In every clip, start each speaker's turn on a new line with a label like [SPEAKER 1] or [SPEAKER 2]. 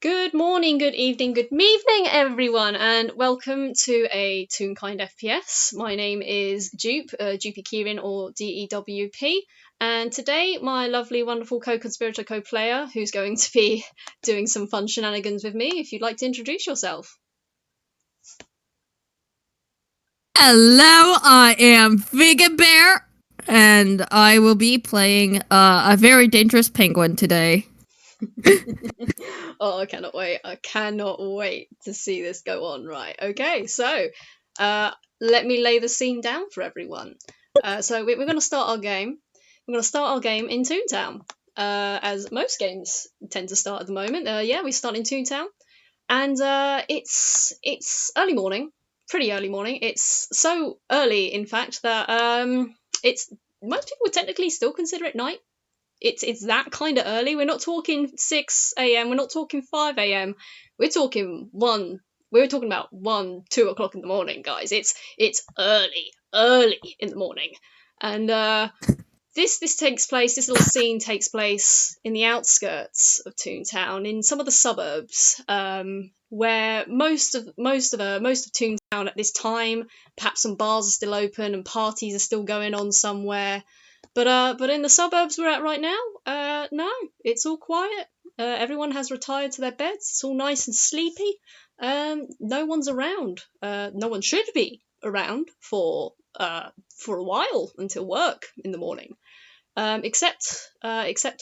[SPEAKER 1] Good morning, good evening, good evening, everyone, and welcome to a Toonkind FPS. My name is Dewp, Dewpy Kieran, or DEWP, and today my lovely, wonderful co-conspirator, co-player, who's going to be doing some fun shenanigans with me. If you'd like to introduce yourself.
[SPEAKER 2] Hello, I am VeganBear, and I will be playing a very dangerous penguin today.
[SPEAKER 1] Oh, I cannot wait. I cannot wait to see this go on. Right, okay, so let me lay the scene down for everyone. So we're going to start our game. We're going to start our game in Toontown, as most games tend to start at the moment. Yeah, we start in Toontown, and it's early morning, pretty early morning. It's so early, in fact, that it's most people would technically still consider it night. It's that kind of early. We're not talking 6 a.m. We're not talking 5 a.m. We're talking 1. We're talking about 1, 2 o'clock in the morning, guys. It's early in the morning, and this takes place. This little scene takes place in the outskirts of Toontown, in some of the suburbs, where most of Toontown at this time. Perhaps some bars are still open and parties are still going on somewhere. But in the suburbs we're at right now, no, it's all quiet. Everyone has retired to their beds. It's all nice and sleepy. No one's around. No one should be around for a while until work in the morning. Except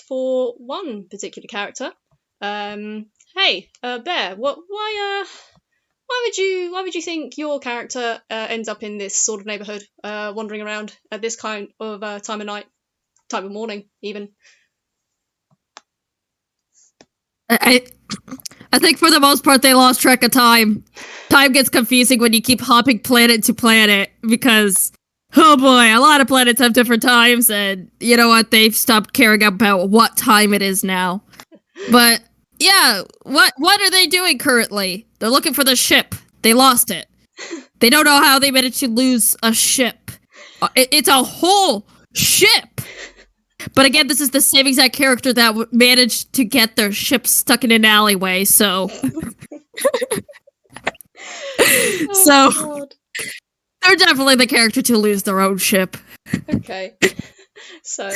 [SPEAKER 1] for one particular character. Hey, Bear, why would you think your character ends up in this sort of neighborhood, wandering around at this kind of time of night, time of morning, even?
[SPEAKER 2] I think for the most part they lost track of time. Time gets confusing when you keep hopping planet to planet because, oh boy, a lot of planets have different times, and you know what? They've stopped caring about what time it is now. But yeah, what are they doing currently? They're looking for the ship. They lost it. They don't know how they managed to lose a ship. It's a whole ship. But again, this is the same exact character that managed to get their ship stuck in an alleyway, so...
[SPEAKER 1] God.
[SPEAKER 2] They're definitely the character to lose their own ship.
[SPEAKER 1] Okay. So,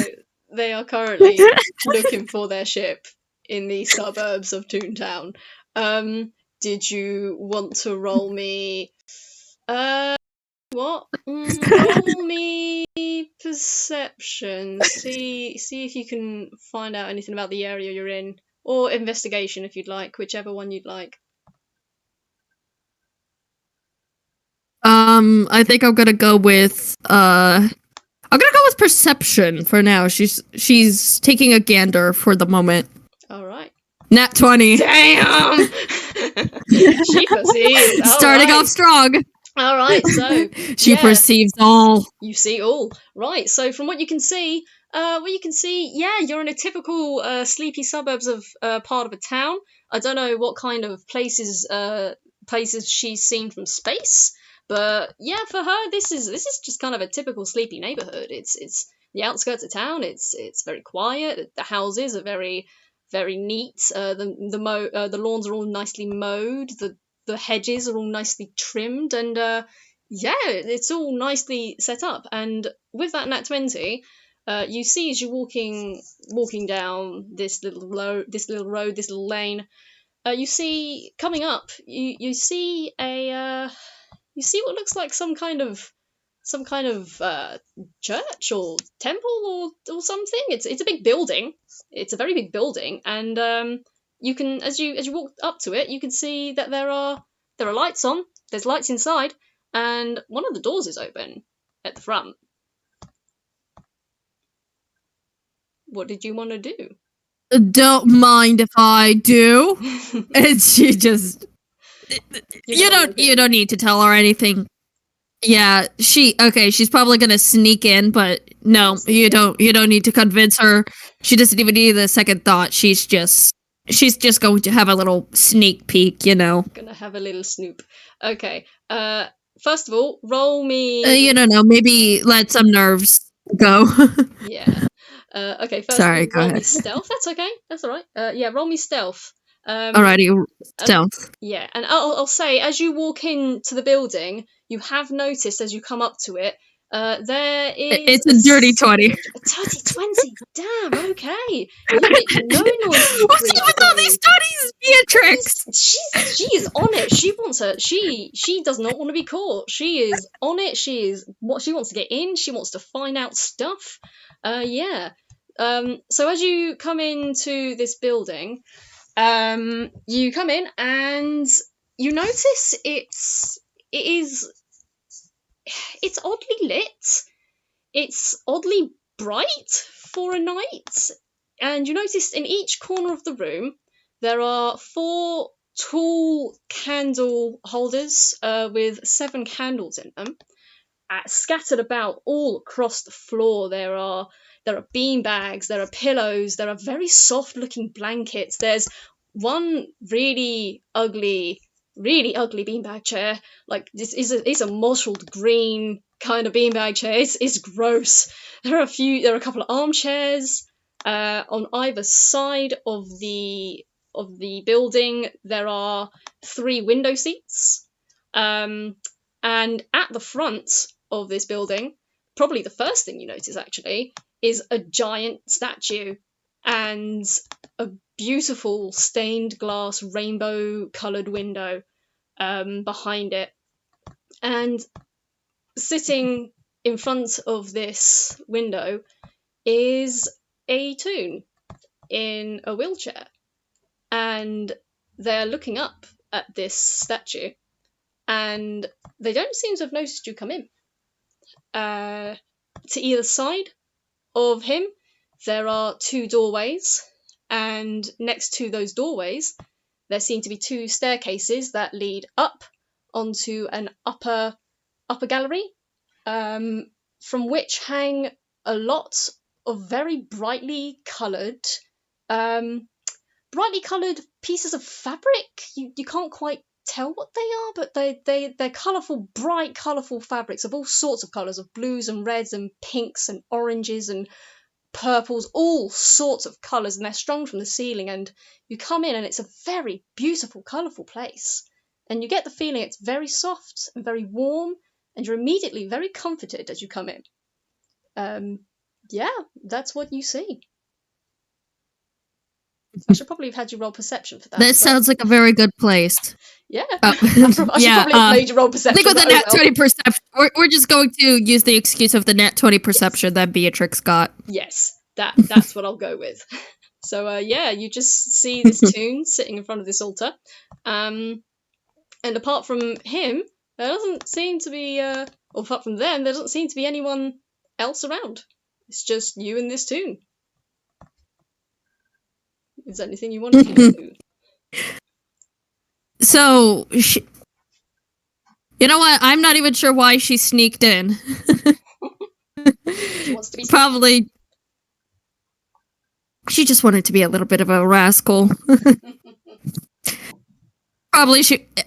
[SPEAKER 1] they are currently looking for their ship in the suburbs of Toontown. Did you want to roll me... what? Roll me perception. See if you can find out anything about the area you're in. Or investigation if you'd like, whichever one you'd like.
[SPEAKER 2] I think I'm gonna go with perception for now. She's taking a gander for the moment.
[SPEAKER 1] Alright.
[SPEAKER 2] Nat 20.
[SPEAKER 1] Damn! She perceives.
[SPEAKER 2] Starting off strong.
[SPEAKER 1] Alright, so
[SPEAKER 2] she perceives all.
[SPEAKER 1] You see all. Right, so from what you can see, yeah, you're in a typical sleepy suburbs of part of a town. I don't know what kind of places she's seen from space, but yeah, for her, this is just kind of a typical sleepy neighborhood. It's the outskirts of town. It's very quiet. The houses are very, very neat. The lawns are all nicely mowed. The hedges are all nicely trimmed, and yeah, it's all nicely set up. And with that nat 20, you see as you're walking down this little road, this little lane, you see coming up, you see what looks like some kind of church or temple or something. It's a big building. It's a very big building, and you can, as you walk up to it, you can see that there are lights on. There's lights inside, and one of the doors is open at the front. What did you want to do?
[SPEAKER 2] Don't mind if I do. And she just... You don't need to tell her anything. Yeah, she's probably gonna sneak in, but no, you don't need to convince her. She doesn't even need a second thought. She's just going to have a little sneak peek, you know.
[SPEAKER 1] Gonna have a little snoop. Okay. First of all, roll me.
[SPEAKER 2] Maybe let some nerves go.
[SPEAKER 1] Yeah. Okay. First,
[SPEAKER 2] sorry.
[SPEAKER 1] Go ahead. Me stealth. That's okay. That's all right. Yeah. Roll me stealth.
[SPEAKER 2] Alrighty, stealth.
[SPEAKER 1] Yeah, and I'll say, as you walk into the building, you have noticed as you come up to it, there is...
[SPEAKER 2] It's a dirty 20.
[SPEAKER 1] A dirty 20. Damn, okay. You make no noise, you
[SPEAKER 2] What's
[SPEAKER 1] creep.
[SPEAKER 2] up with all these studies, Beatrix?
[SPEAKER 1] She is on it. She wants her. She does not want to be caught. She is on it. She wants to get in. She wants to find out stuff. Yeah. So as you come into this building, you come in and you notice it's oddly lit. It's oddly bright for a night. And you notice in each corner of the room there are 4 tall candle holders with 7 candles in them, scattered about all across the floor. There are bean bags, there are pillows, there are very soft looking blankets. There's one really ugly beanbag chair. Like, this is a mottled green kind of beanbag chair. It's gross. There are a couple of armchairs on either side of the building. There are 3 window seats, and at the front of this building, probably the first thing you notice actually is a giant statue and a beautiful stained glass rainbow coloured window behind it. And sitting in front of this window is a Toon in a wheelchair, and they're looking up at this statue, and they don't seem to have noticed you come in. To either side of him there are 2 doorways, and next to those doorways there seem to be 2 staircases that lead up onto an upper gallery, from which hang a lot of very brightly coloured pieces of fabric. You can't quite tell what they are, but they're colourful, bright colourful fabrics of all sorts of colours, of blues and reds and pinks and oranges and purples, all sorts of colours, and they're strung from the ceiling. And you come in and it's a very beautiful, colourful place, and you get the feeling it's very soft and very warm, and you're immediately very comforted as you come in. Yeah, that's what you see. I should probably have had you roll perception for that.
[SPEAKER 2] That sounds like a very good place.
[SPEAKER 1] Yeah. I should probably have made you roll perception.
[SPEAKER 2] I think with the net 20 perception, we're just going to use the excuse of the net 20 perception that Beatrix got.
[SPEAKER 1] Yes, that's what I'll go with. So, yeah, you just see this Toon sitting in front of this altar. And apart from him, there doesn't seem to be, or apart from them, there doesn't seem to be anyone else around. It's just you and this Toon. Is there anything you want to do?
[SPEAKER 2] So, you know what? I'm not even sure why she sneaked in.
[SPEAKER 1] She wants to be
[SPEAKER 2] Probably. She just wanted to be a little bit of a rascal. Probably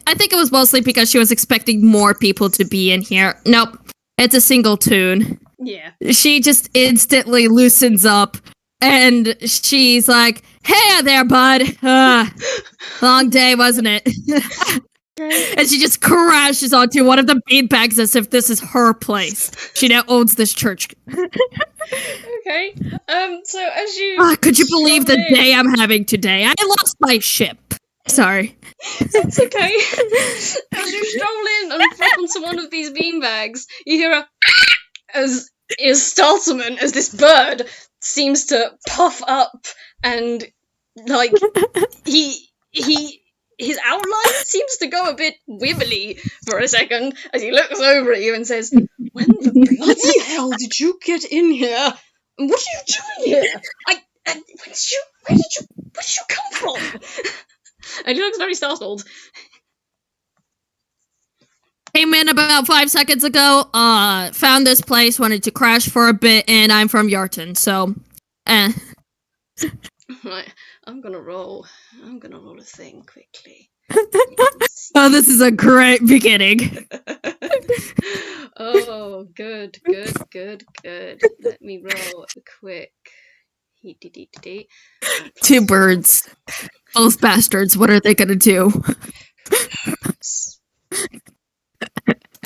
[SPEAKER 2] I think it was mostly because she was expecting more people to be in here. Nope. It's a single Toon.
[SPEAKER 1] Yeah.
[SPEAKER 2] She just instantly loosens up. And she's like, "Hey there, bud. Long day, wasn't it?" And she just crashes onto one of the beanbags as if this is her place. She now owns this church.
[SPEAKER 1] Okay. So as you...
[SPEAKER 2] could you believe the day I'm having today? I lost my ship. Sorry.
[SPEAKER 1] It's okay. As you stroll in and flip onto one of these beanbags, you hear as startlement as this bird seems to puff up, and like his outline seems to go a bit wibbly for a second as he looks over at you and says, "When the bloody hell did you get in here? And what are you doing here? Where did you come from?" And he looks very startled.
[SPEAKER 2] Came in about 5 seconds ago, found this place, wanted to crash for a bit, and I'm from Yarton, so,
[SPEAKER 1] Right, I'm gonna roll a thing quickly.
[SPEAKER 2] Oh, this is a great beginning.
[SPEAKER 1] Oh, good. Let me roll a quick...
[SPEAKER 2] 2 birds. Both bastards, what are they gonna do?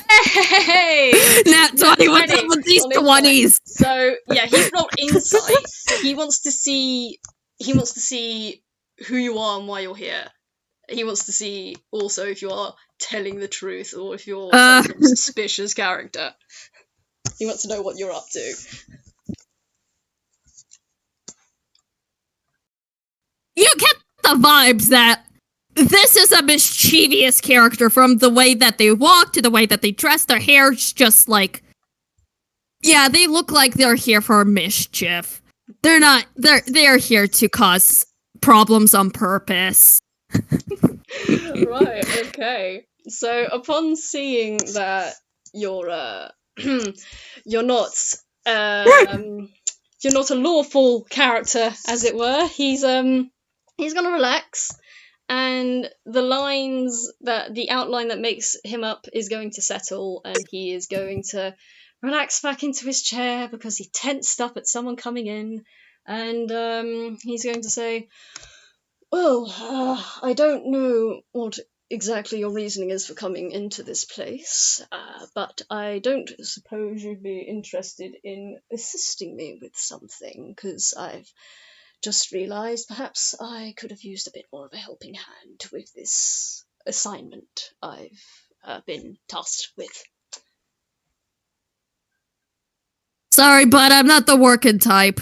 [SPEAKER 1] Hey!
[SPEAKER 2] Nat 20, what's up
[SPEAKER 1] 20
[SPEAKER 2] with these
[SPEAKER 1] on his
[SPEAKER 2] 20s?
[SPEAKER 1] So yeah, he's not insight. He wants to see who you are and why you're here. He wants to see also if you are telling the truth or if you're some sort of suspicious character. He wants to know what you're up to.
[SPEAKER 2] You get the vibes that this is a mischievous character from the way that they walk to the way that they dress. Their hair's just like, yeah, they look like they're here for mischief. They're not. They're here to cause problems on purpose.
[SPEAKER 1] Right. Okay. So upon seeing that you're you're not you're not a lawful character, as it were, he's gonna relax, and the outline that makes him up is going to settle, and he is going to relax back into his chair because he tensed up at someone coming in, and he's going to say, well, I don't know what exactly your reasoning is for coming into this place, but I don't suppose you'd be interested in assisting me with something, because I've just realised perhaps I could have used a bit more of a helping hand with this assignment I've been tasked with.
[SPEAKER 2] Sorry, but I'm not the working type.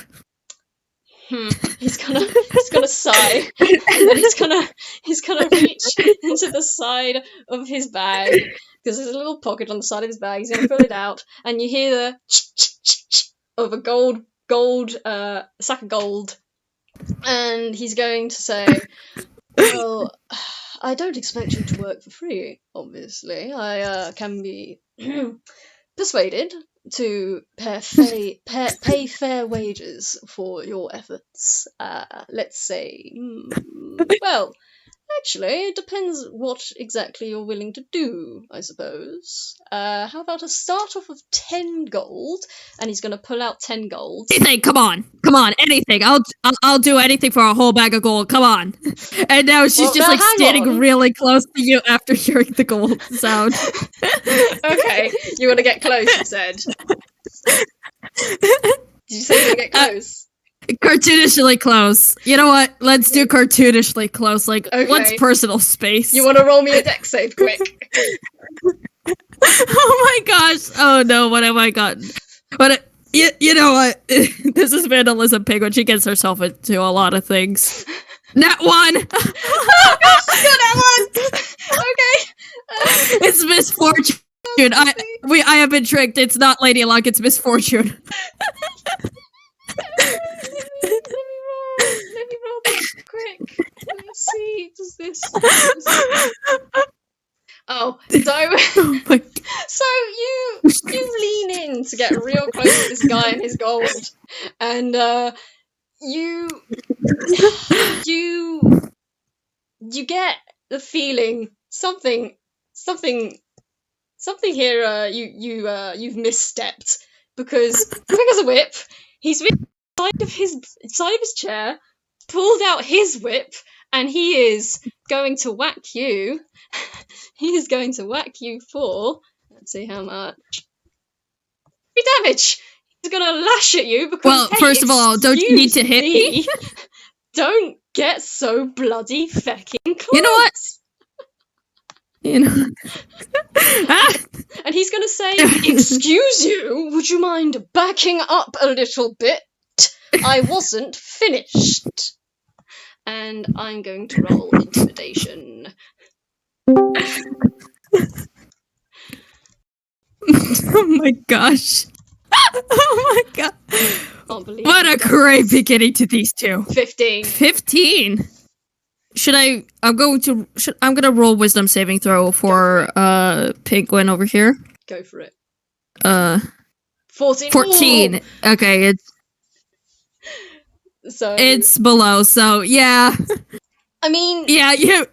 [SPEAKER 1] He's gonna sigh, and then he's gonna reach into the side of his bag, because there's a little pocket on the side of his bag. He's gonna pull it out, and you hear the of a gold sack of gold, and he's going to say, well, I don't expect you to work for free, obviously. I can be persuaded to pay fair wages for your efforts. Let's say, well, actually, it depends what exactly you're willing to do, I suppose. How about a start off of 10 gold? And he's going to pull out 10 gold.
[SPEAKER 2] Anything, come on, anything. I'll do anything for a whole bag of gold. Come on. And now she's just like standing really close to you after hearing the gold sound.
[SPEAKER 1] Okay, you want to get close, you said. Did you say you want to get close?
[SPEAKER 2] Cartoonishly close. You know what? Let's do cartoonishly close. Like, okay. What's personal space?
[SPEAKER 1] You want to roll me a dex save quick?
[SPEAKER 2] Oh my gosh. Oh no, what have I gotten? But you know what? This is Vandalism Penguin. She gets herself into a lot of things. Nat 1!
[SPEAKER 1] Oh gosh, she got that one! Okay.
[SPEAKER 2] It's misfortune. I have been tricked. It's not Lady Luck, it's misfortune.
[SPEAKER 1] Let me roll this quick. Let's see. Does this? Oh, so you lean in to get real close to this guy and his gold, and you get the feeling something here. You've misstepped, because quick as a whip, he's side of his chair, pulled out his whip, and he is going to whack you. He is going to whack you for, let's see how much. 3 damage. He's gonna lash at you because.
[SPEAKER 2] Well,
[SPEAKER 1] hey,
[SPEAKER 2] first of all, don't you need to hit me?
[SPEAKER 1] Don't get so bloody fecking close.
[SPEAKER 2] You know what? You know.
[SPEAKER 1] And he's gonna say, "Excuse you, would you mind backing up a little bit? I wasn't finished." And I'm going to roll intimidation.
[SPEAKER 2] Oh my gosh. Oh my god.
[SPEAKER 1] Unbelievable.
[SPEAKER 2] What a great beginning to these two.
[SPEAKER 1] 15.
[SPEAKER 2] 15? I'm gonna roll wisdom saving throw for Penguin over here.
[SPEAKER 1] Go for it.
[SPEAKER 2] 14.
[SPEAKER 1] Ooh.
[SPEAKER 2] Okay, it's below, so yeah.
[SPEAKER 1] I mean,
[SPEAKER 2] yeah, you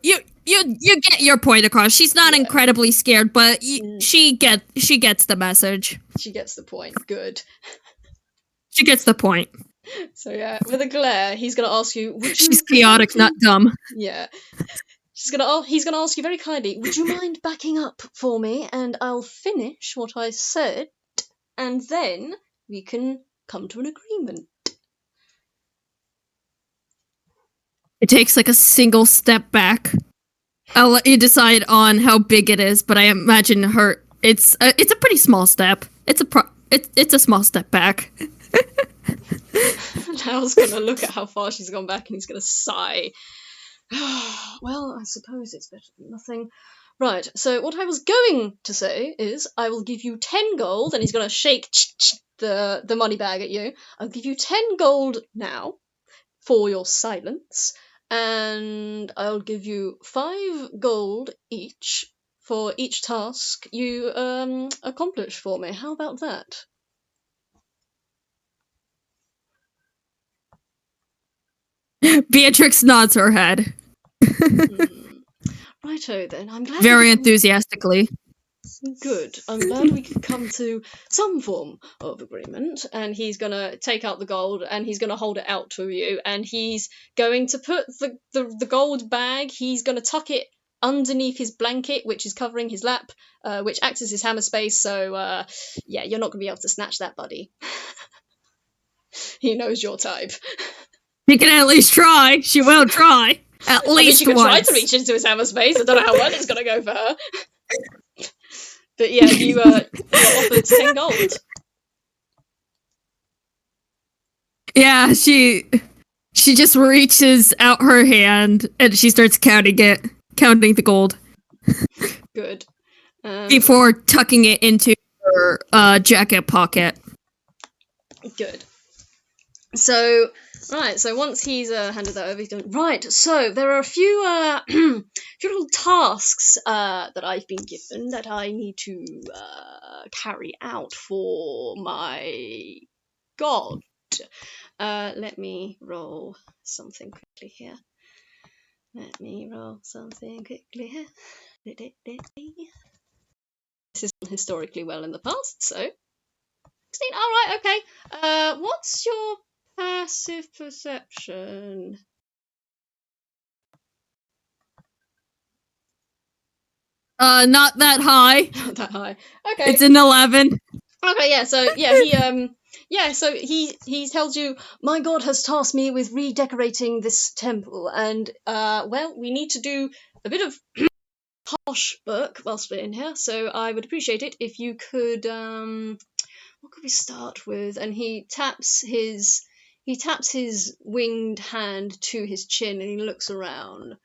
[SPEAKER 2] get your point across. She's not incredibly scared, but she gets the message.
[SPEAKER 1] She gets the point. Good.
[SPEAKER 2] She gets the point.
[SPEAKER 1] So yeah, with a glare, he's gonna ask you, would you
[SPEAKER 2] She's chaotic, not dumb.
[SPEAKER 1] Yeah. He's gonna ask you very kindly, would you mind backing up for me and I'll finish what I said and then we can come to an agreement.
[SPEAKER 2] It takes like a single step back. I'll let you decide on how big it is, but I imagine it's a pretty small step. It's a small step back.
[SPEAKER 1] Lao's gonna look at how far she's gone back and he's gonna sigh. Well, I suppose it's better than nothing. Right, so what I was going to say is I will give you 10 gold, and he's gonna shake the money bag at you. I'll give you 10 gold now for your silence, and I'll give you 5 gold each for each task you accomplish for me. How about that?
[SPEAKER 2] Beatrix nods her head.
[SPEAKER 1] Righto then, I'm glad.
[SPEAKER 2] Very enthusiastically.
[SPEAKER 1] Good. I'm glad we could come to some form of agreement. And he's gonna take out the gold and he's gonna hold it out to you. And he's going to put the gold bag. He's gonna tuck it underneath his blanket, which is covering his lap, which acts as his hammer space. So yeah, you're not gonna be able to snatch that, buddy. He knows your type.
[SPEAKER 2] She can at least try. She will try. At least
[SPEAKER 1] she can
[SPEAKER 2] once.
[SPEAKER 1] try to reach into his hammer space. I don't know how well it's gonna go for her. But yeah, you were offered 10 gold.
[SPEAKER 2] Yeah, she just reaches out her hand and she starts counting the gold.
[SPEAKER 1] Good.
[SPEAKER 2] Before tucking it into her jacket pocket.
[SPEAKER 1] Good. So, right, so once he's handed that over, he's going, right, so there are a few, few little tasks that I've been given that I need to carry out for my god. Let me roll something quickly here. This isn't historically well in the past, so 16. Alright, okay. What's your passive perception?
[SPEAKER 2] Not that high.
[SPEAKER 1] Not that high. Okay.
[SPEAKER 2] It's an 11.
[SPEAKER 1] Okay, yeah, so yeah, he tells you, my god has tasked me with redecorating this temple, and well, we need to do a bit of harsh work whilst we're in here, so I would appreciate it if you could what could we start with? And he taps his winged hand to his chin and he looks around.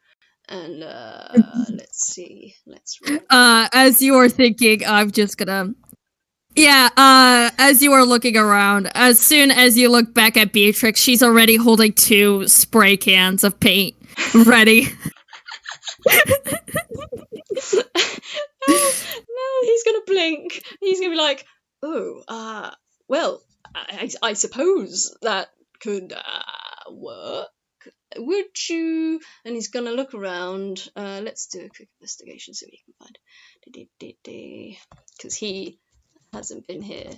[SPEAKER 1] And let's see. Let's roll.
[SPEAKER 2] As you are thinking, I'm just gonna as you are looking around, as soon as you look back at Beatrix, she's already holding 2 spray cans of paint ready.
[SPEAKER 1] No, he's gonna blink. He's gonna be like, oh, well, I suppose that could work. Would you? And he's gonna look around. Let's do a quick investigation, see what he can find. Because he hasn't been here.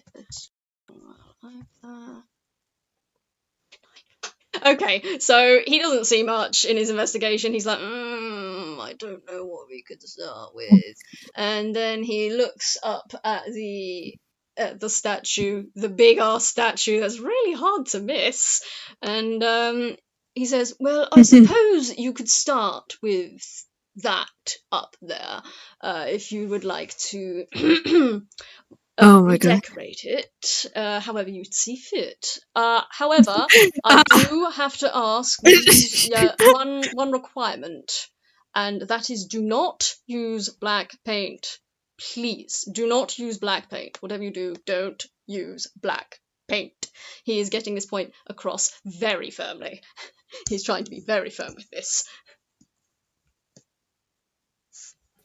[SPEAKER 1] Okay, so he doesn't see much in his investigation. He's like, I don't know what we could start with. And then he looks up at the statue, the big ass statue that's really hard to miss. And he says, well, I suppose you could start with that up there, if you would like to redecorate it, however you see fit. However, I do have to ask one requirement, and that is do not use black paint. Please, do not use black paint. Whatever you do, don't use black paint. He is getting this point across very firmly. He's trying to be very firm with this.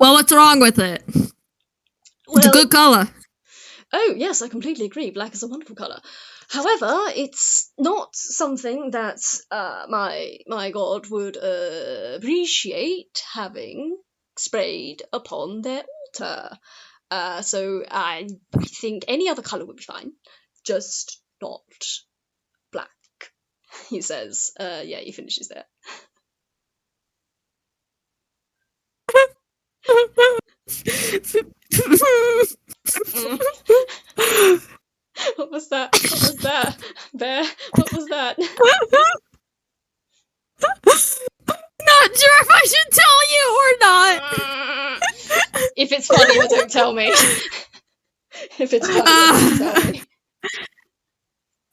[SPEAKER 2] Well, what's wrong with it? It's a good color.
[SPEAKER 1] Oh, yes, I completely agree. Black is a wonderful colour. However, it's not something that my god would appreciate having sprayed upon their altar. So I think any other colour would be fine, just not black. he says. Yeah, he finishes there. Mm. What was that? What was that? Bear, what was that?
[SPEAKER 2] Not sure if I should tell you or not.
[SPEAKER 1] If it's funny, then don't tell me. If it's funny, then don't tell me.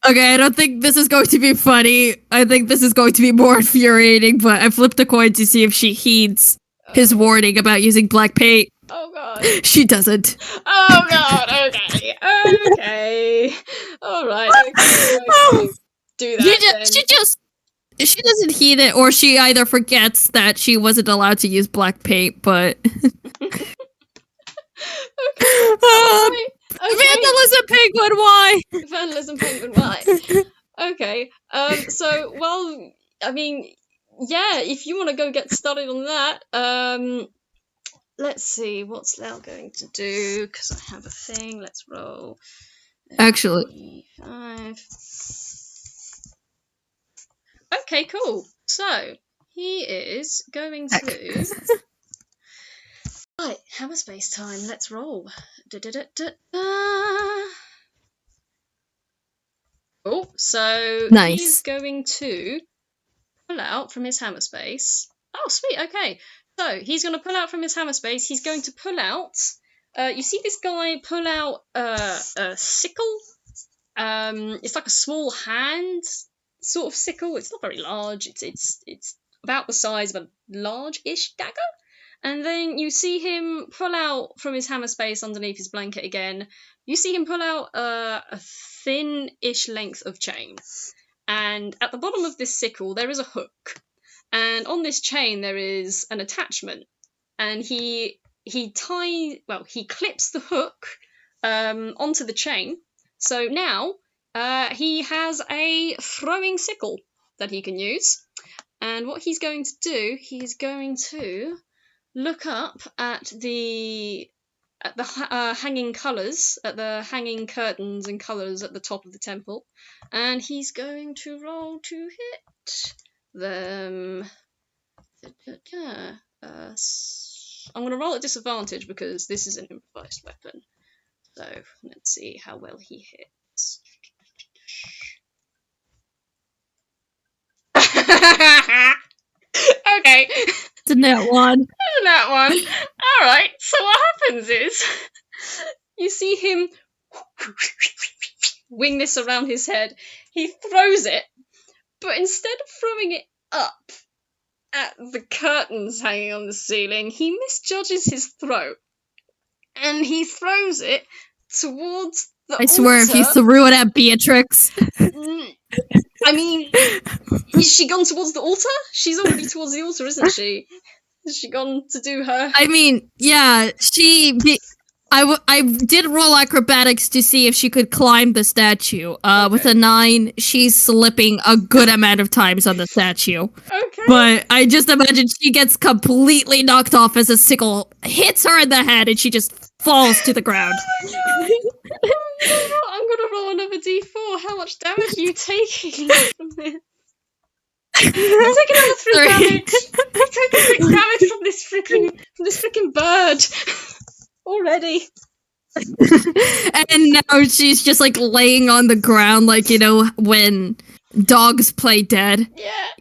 [SPEAKER 2] Okay, I don't think this is going to be funny. I think this is going to be more infuriating, but I flipped a coin to see if she heeds his warning about using black paint.
[SPEAKER 1] Oh god.
[SPEAKER 2] She doesn't.
[SPEAKER 1] Oh god, okay. Okay. Alright, okay. Do that
[SPEAKER 2] She doesn't heed it, or she either forgets that she wasn't allowed to use black paint, but Vandalism penguin, why?
[SPEAKER 1] Vandalism penguin, why? Okay. So, well, I mean, yeah, if you want to go get started on that, let's see, what's Lau going to do? Because I have a thing. Let's roll.
[SPEAKER 2] Actually.
[SPEAKER 1] 5. Okay, cool. So, he is going to... Right, hammer space time. Let's roll. Oh, so
[SPEAKER 2] nice.
[SPEAKER 1] He's going to pull out from his hammer space. Oh, sweet. Okay, so he's going to pull out from his hammer space. He's going to pull out. You see this guy pull out a sickle. It's like a small hand sort of sickle. It's not very large. It's about the size of a large-ish dagger. And then you see him pull out from his hammer space underneath his blanket again. You see him pull out a thin-ish length of chain. And at the bottom of this sickle, there is a hook. And on this chain, there is an attachment. And he clips the hook onto the chain. So now he has a throwing sickle that he can use. And what he's going to do, he's going to look up at the hanging colours, at the hanging curtains and colours at the top of the temple, and he's going to roll to hit them. I'm going to roll at disadvantage because this is an improvised weapon. So let's see how well he hits. Okay.
[SPEAKER 2] It's a net one.
[SPEAKER 1] That one. Alright, so what happens is you see him wing this around his head. He throws it, but instead of throwing it up at the curtains hanging on the ceiling, he misjudges his throw. And he throws it towards the altar.
[SPEAKER 2] I swear, if he threw it at Beatrix.
[SPEAKER 1] I mean, is she gone towards the altar? She's already towards the altar, isn't she? Has she gone to do her?
[SPEAKER 2] I mean, yeah, I did roll acrobatics to see if she could climb the statue. Okay. With a 9, she's slipping a good amount of times on the statue.
[SPEAKER 1] Okay.
[SPEAKER 2] But I just imagine she gets completely knocked off as a sickle hits her in the head and she just falls to the ground.
[SPEAKER 1] Oh, I'm gonna roll another d4. How much damage are you taking from this? You're taking another 3 damage. You're taking 3 damage from this freaking bird already.
[SPEAKER 2] And now she's just like laying on the ground, like, you know, when dogs play dead.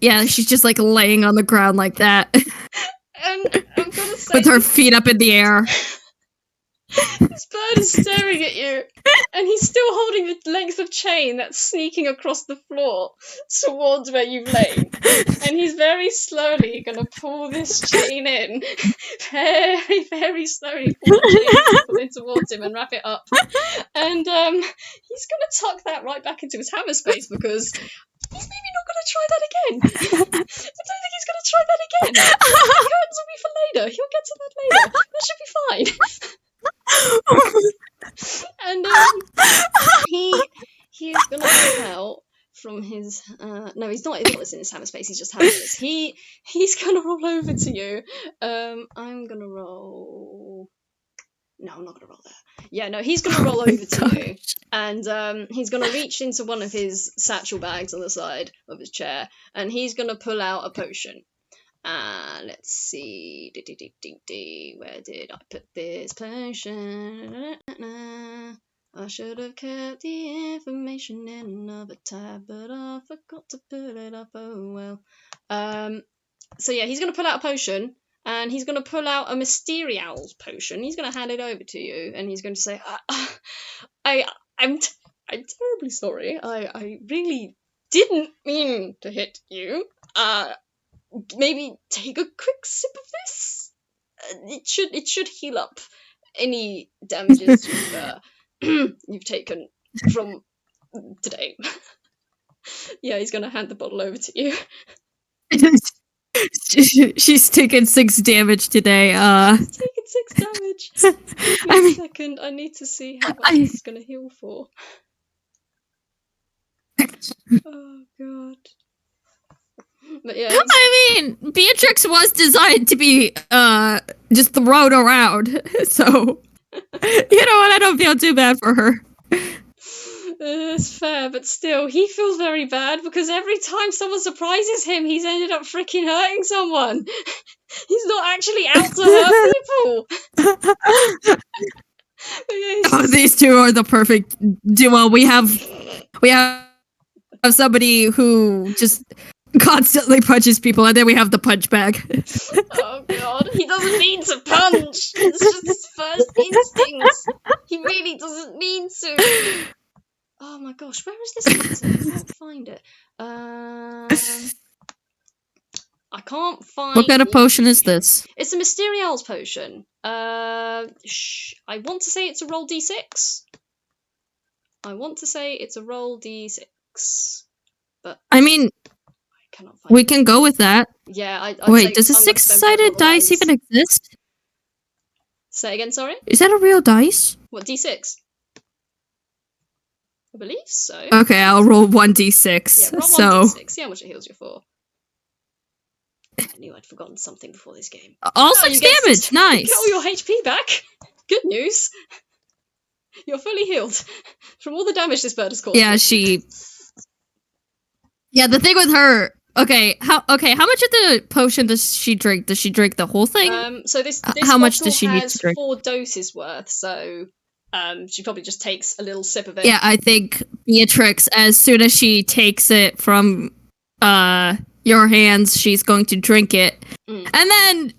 [SPEAKER 2] Yeah, she's just like laying on the ground like that.
[SPEAKER 1] And I'm gonna say,
[SPEAKER 2] with her feet up in the air.
[SPEAKER 1] This bird is staring at you, and he's still holding the length of chain that's sneaking across the floor towards where you've lain. And he's very slowly going to pull this chain in, very, very slowly pull it towards him and wrap it up. And he's going to tuck that right back into his hammer space because he's maybe not going to try that again. I don't think he's going to try that again. The curtains will be for later. He'll get to that later. That should be fine. And he is gonna pull out from his no, he's not in his hammer space, he's just hammerless. He's gonna roll over to you. I'm gonna roll No, I'm not gonna roll that. Yeah, no, he's gonna roll over to you, and he's gonna reach into one of his satchel bags on the side of his chair, and he's gonna pull out a potion. Let's see. Where did I put this potion? I should have kept the information in another tab, but I forgot to put it up. Oh well. So yeah, he's gonna pull out a potion, and he's gonna pull out a Mysterious potion. He's gonna hand it over to you, and he's going to say, "I'm terribly sorry. I really didn't mean to hit you. Maybe take a quick sip of this. It should heal up any damages you've taken from today." Yeah, he's gonna hand the bottle over to you.
[SPEAKER 2] She's taken 6 damage today.
[SPEAKER 1] She's taken 6 damage. Give me a second. I need to see how much this is gonna heal for. Oh god. But yeah,
[SPEAKER 2] I mean, Beatrix was designed to be just thrown around, so you know what? I don't feel too bad for her.
[SPEAKER 1] It's fair, but still, he feels very bad because every time someone surprises him, he's ended up freaking hurting someone. He's not actually out to hurt people.
[SPEAKER 2] Oh, these two are the perfect duo. We have somebody who just constantly punches people, and then we have the punch bag.
[SPEAKER 1] Oh god, he doesn't mean to punch. It's just his first instinct. He really doesn't mean to. Oh my gosh, where is this item? I can't find it. I can't find.
[SPEAKER 2] What kind of potion is this?
[SPEAKER 1] It's a Mysterious potion. I want to say it's a roll d6. But
[SPEAKER 2] I mean,
[SPEAKER 1] I cannot find
[SPEAKER 2] we can go with that.
[SPEAKER 1] Yeah,
[SPEAKER 2] Wait, does a 6-sided dice even exist?
[SPEAKER 1] Say again, sorry?
[SPEAKER 2] Is that a real dice?
[SPEAKER 1] What, d6? I believe so.
[SPEAKER 2] Okay, I'll roll 1d6.
[SPEAKER 1] Yeah, roll
[SPEAKER 2] so
[SPEAKER 1] 1d6. See how much it heals you for. I knew I'd forgotten something before this game.
[SPEAKER 2] all 6 damage. Nice.
[SPEAKER 1] You get all your HP back. Good news. You're fully healed from all the damage this bird has caused.
[SPEAKER 2] Yeah, Yeah, the thing with her. Okay, how much of the potion does she drink? Does she drink the whole thing?
[SPEAKER 1] So this
[SPEAKER 2] how much
[SPEAKER 1] bottle
[SPEAKER 2] does she need
[SPEAKER 1] has
[SPEAKER 2] to drink?
[SPEAKER 1] 4 doses worth, so she probably just takes a little sip of it.
[SPEAKER 2] Yeah, I think Beatrix, as soon as she takes it from your hands, she's going to drink it. And then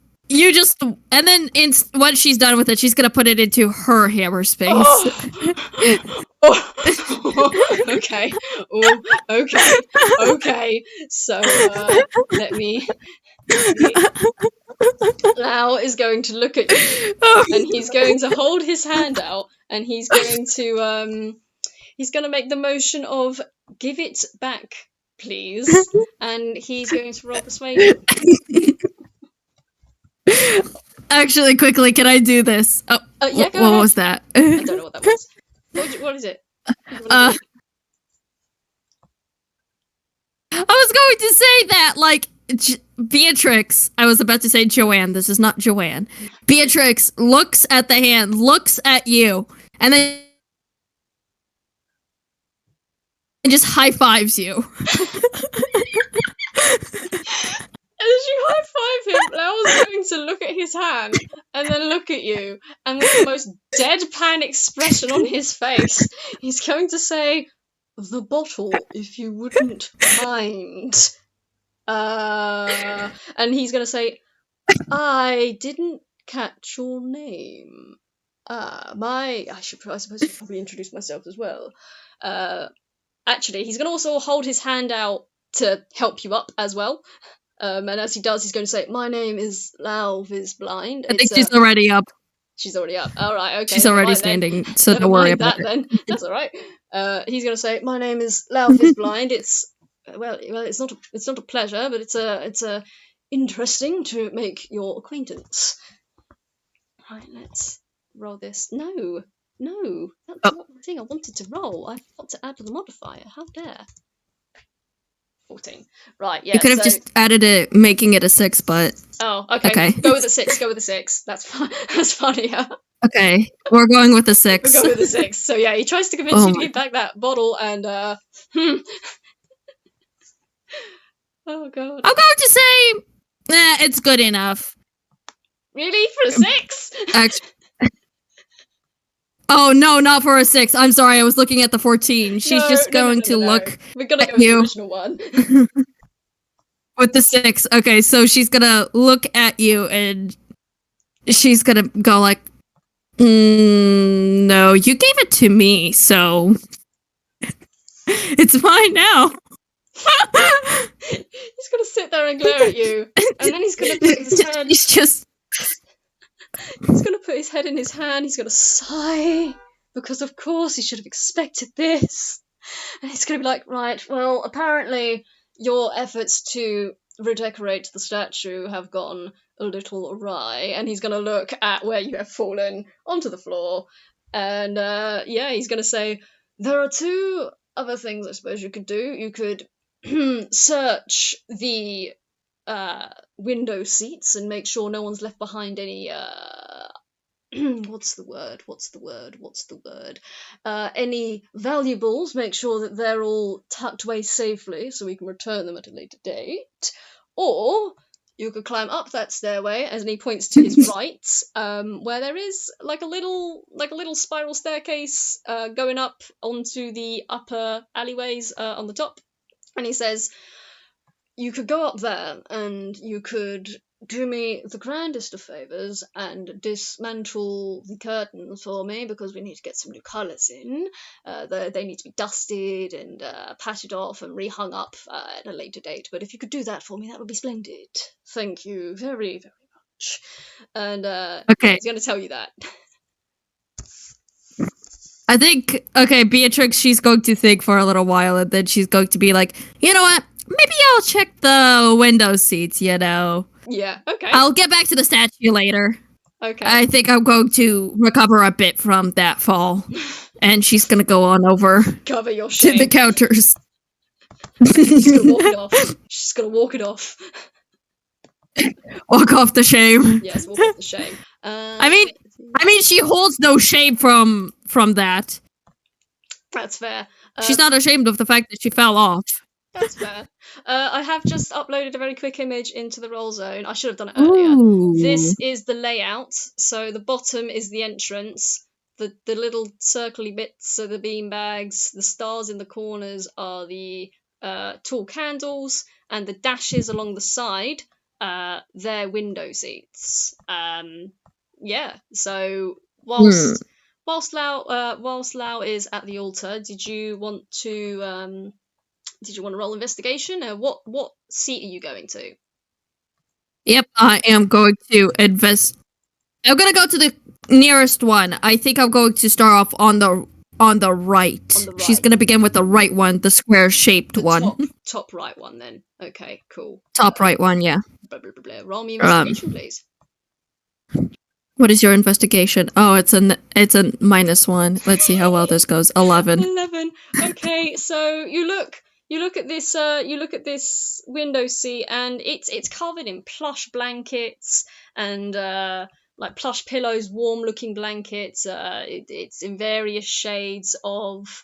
[SPEAKER 2] once she's done with it, she's gonna put it into her hammer space.
[SPEAKER 1] Okay. Okay. So let me. Lao is going to look at you, and he's going to hold his hand out, and he's going to make the motion of "give it back, please," and he's going to roll persuasion.
[SPEAKER 2] Actually, quickly, can I do this? Oh,
[SPEAKER 1] yeah, go
[SPEAKER 2] what
[SPEAKER 1] ahead.
[SPEAKER 2] was that?
[SPEAKER 1] I don't know what that was. What is it?
[SPEAKER 2] I was going to say that, like, Beatrix, I was about to say Joanne, this is not Joanne. Beatrix looks at the hand, looks at you, and then just high-fives you.
[SPEAKER 1] As you high-five him, Lao's going to look at his hand and then look at you, and with the most deadpan expression on his face, he's going to say, "The bottle, if you wouldn't mind." And he's going to say, "I didn't catch your name. I suppose I should probably introduce myself as well." Actually, he's going to also hold his hand out to help you up as well. And as he does, he's going to say, "My name is Lao Vis Blind."
[SPEAKER 2] I think she's already up.
[SPEAKER 1] She's already up. All right, okay.
[SPEAKER 2] She's already standing, so
[SPEAKER 1] Never
[SPEAKER 2] don't worry
[SPEAKER 1] mind
[SPEAKER 2] about
[SPEAKER 1] that
[SPEAKER 2] it.
[SPEAKER 1] then. That's all right. He's going to say, "My name is Lao Vis Blind. It's not a pleasure, but it's a interesting to make your acquaintance." Right, let's roll this. No, that's not the thing I wanted to roll. I forgot to add the modifier. How dare? 14. Right, yeah.
[SPEAKER 2] You could have just added it, making it a 6, but...
[SPEAKER 1] Oh, okay. Go with the 6, go with the 6. That's fine. That's funnier.
[SPEAKER 2] Okay, we're going with the 6.
[SPEAKER 1] We'll go with the 6. So yeah, he tries to convince you to give back that bottle, and oh god.
[SPEAKER 2] I'm going to say, it's good enough.
[SPEAKER 1] Really? For a 6?
[SPEAKER 2] Oh no, not for a 6. I'm sorry, I was looking at the 14. She's just going to look.
[SPEAKER 1] We're gonna go with the original one.
[SPEAKER 2] With the 6. Okay, so she's gonna look at you and she's gonna go like, no, you gave it to me, so it's mine now.
[SPEAKER 1] He's gonna sit there and glare at you, and then he's gonna put his hand. He's gonna put his head in his hand. He's gonna sigh because, of course, he should have expected this. And he's gonna be like, right, well, apparently your efforts to redecorate the statue have gone a little awry. And he's gonna look at where you have fallen onto the floor, and yeah, he's gonna say, there are 2 other things I suppose you could do. You could search the window seats and make sure no one's left behind any what's the word any valuables. Make sure that they're all tucked away safely so we can return them at a later date. Or you could climb up that stairway, and he points to his right, where there is like a little spiral staircase going up onto the upper alleyways on the top. And he says, you could go up there and you could do me the grandest of favours and dismantle the curtains for me, because we need to get some new colours in. They need to be dusted and patted off and rehung up at a later date. But if you could do that for me, that would be splendid. Thank you very, very much. And
[SPEAKER 2] okay,
[SPEAKER 1] he's going to tell you that.
[SPEAKER 2] I think, okay, Beatrix, she's going to think for a little while, and then she's going to be like, you know what? Maybe I'll check the window seats, you know?
[SPEAKER 1] Yeah, okay.
[SPEAKER 2] I'll get back to the statue later.
[SPEAKER 1] Okay.
[SPEAKER 2] I think I'm going to recover a bit from that fall. And she's going to go on over
[SPEAKER 1] Cover your shame.
[SPEAKER 2] to the counters.
[SPEAKER 1] She's going to walk it off. She's going to walk it off.
[SPEAKER 2] Walk off the shame.
[SPEAKER 1] Yes, walk off the shame.
[SPEAKER 2] I mean, she holds no shame from that.
[SPEAKER 1] That's fair.
[SPEAKER 2] She's not ashamed of the fact that she fell off.
[SPEAKER 1] That's fair. I have just uploaded a very quick image into the roll zone. I should have done it earlier.
[SPEAKER 2] Ooh.
[SPEAKER 1] This is the layout. So the bottom is the entrance. The little circly bits are the bean bags. The stars in the corners are the tall candles, and the dashes along the side, they're window seats. Yeah. So whilst Lao is at the altar, did you want to roll investigation? What seat are you going to?
[SPEAKER 2] Yep, I am going to invest. I'm gonna go to the nearest one. I think I'm going to start off on the right.
[SPEAKER 1] On the right.
[SPEAKER 2] She's gonna begin with the right one, the square-shaped one.
[SPEAKER 1] Top right one, then. Okay, cool.
[SPEAKER 2] Top right one, yeah.
[SPEAKER 1] Blah, blah, blah, blah. Roll me investigation, please.
[SPEAKER 2] What is your investigation? Oh, it's a -1. Let's see how well this goes. 11.
[SPEAKER 1] 11. Okay, so you look at this window seat, and it's covered in plush blankets and like plush pillows, warm looking blankets. It's in various shades of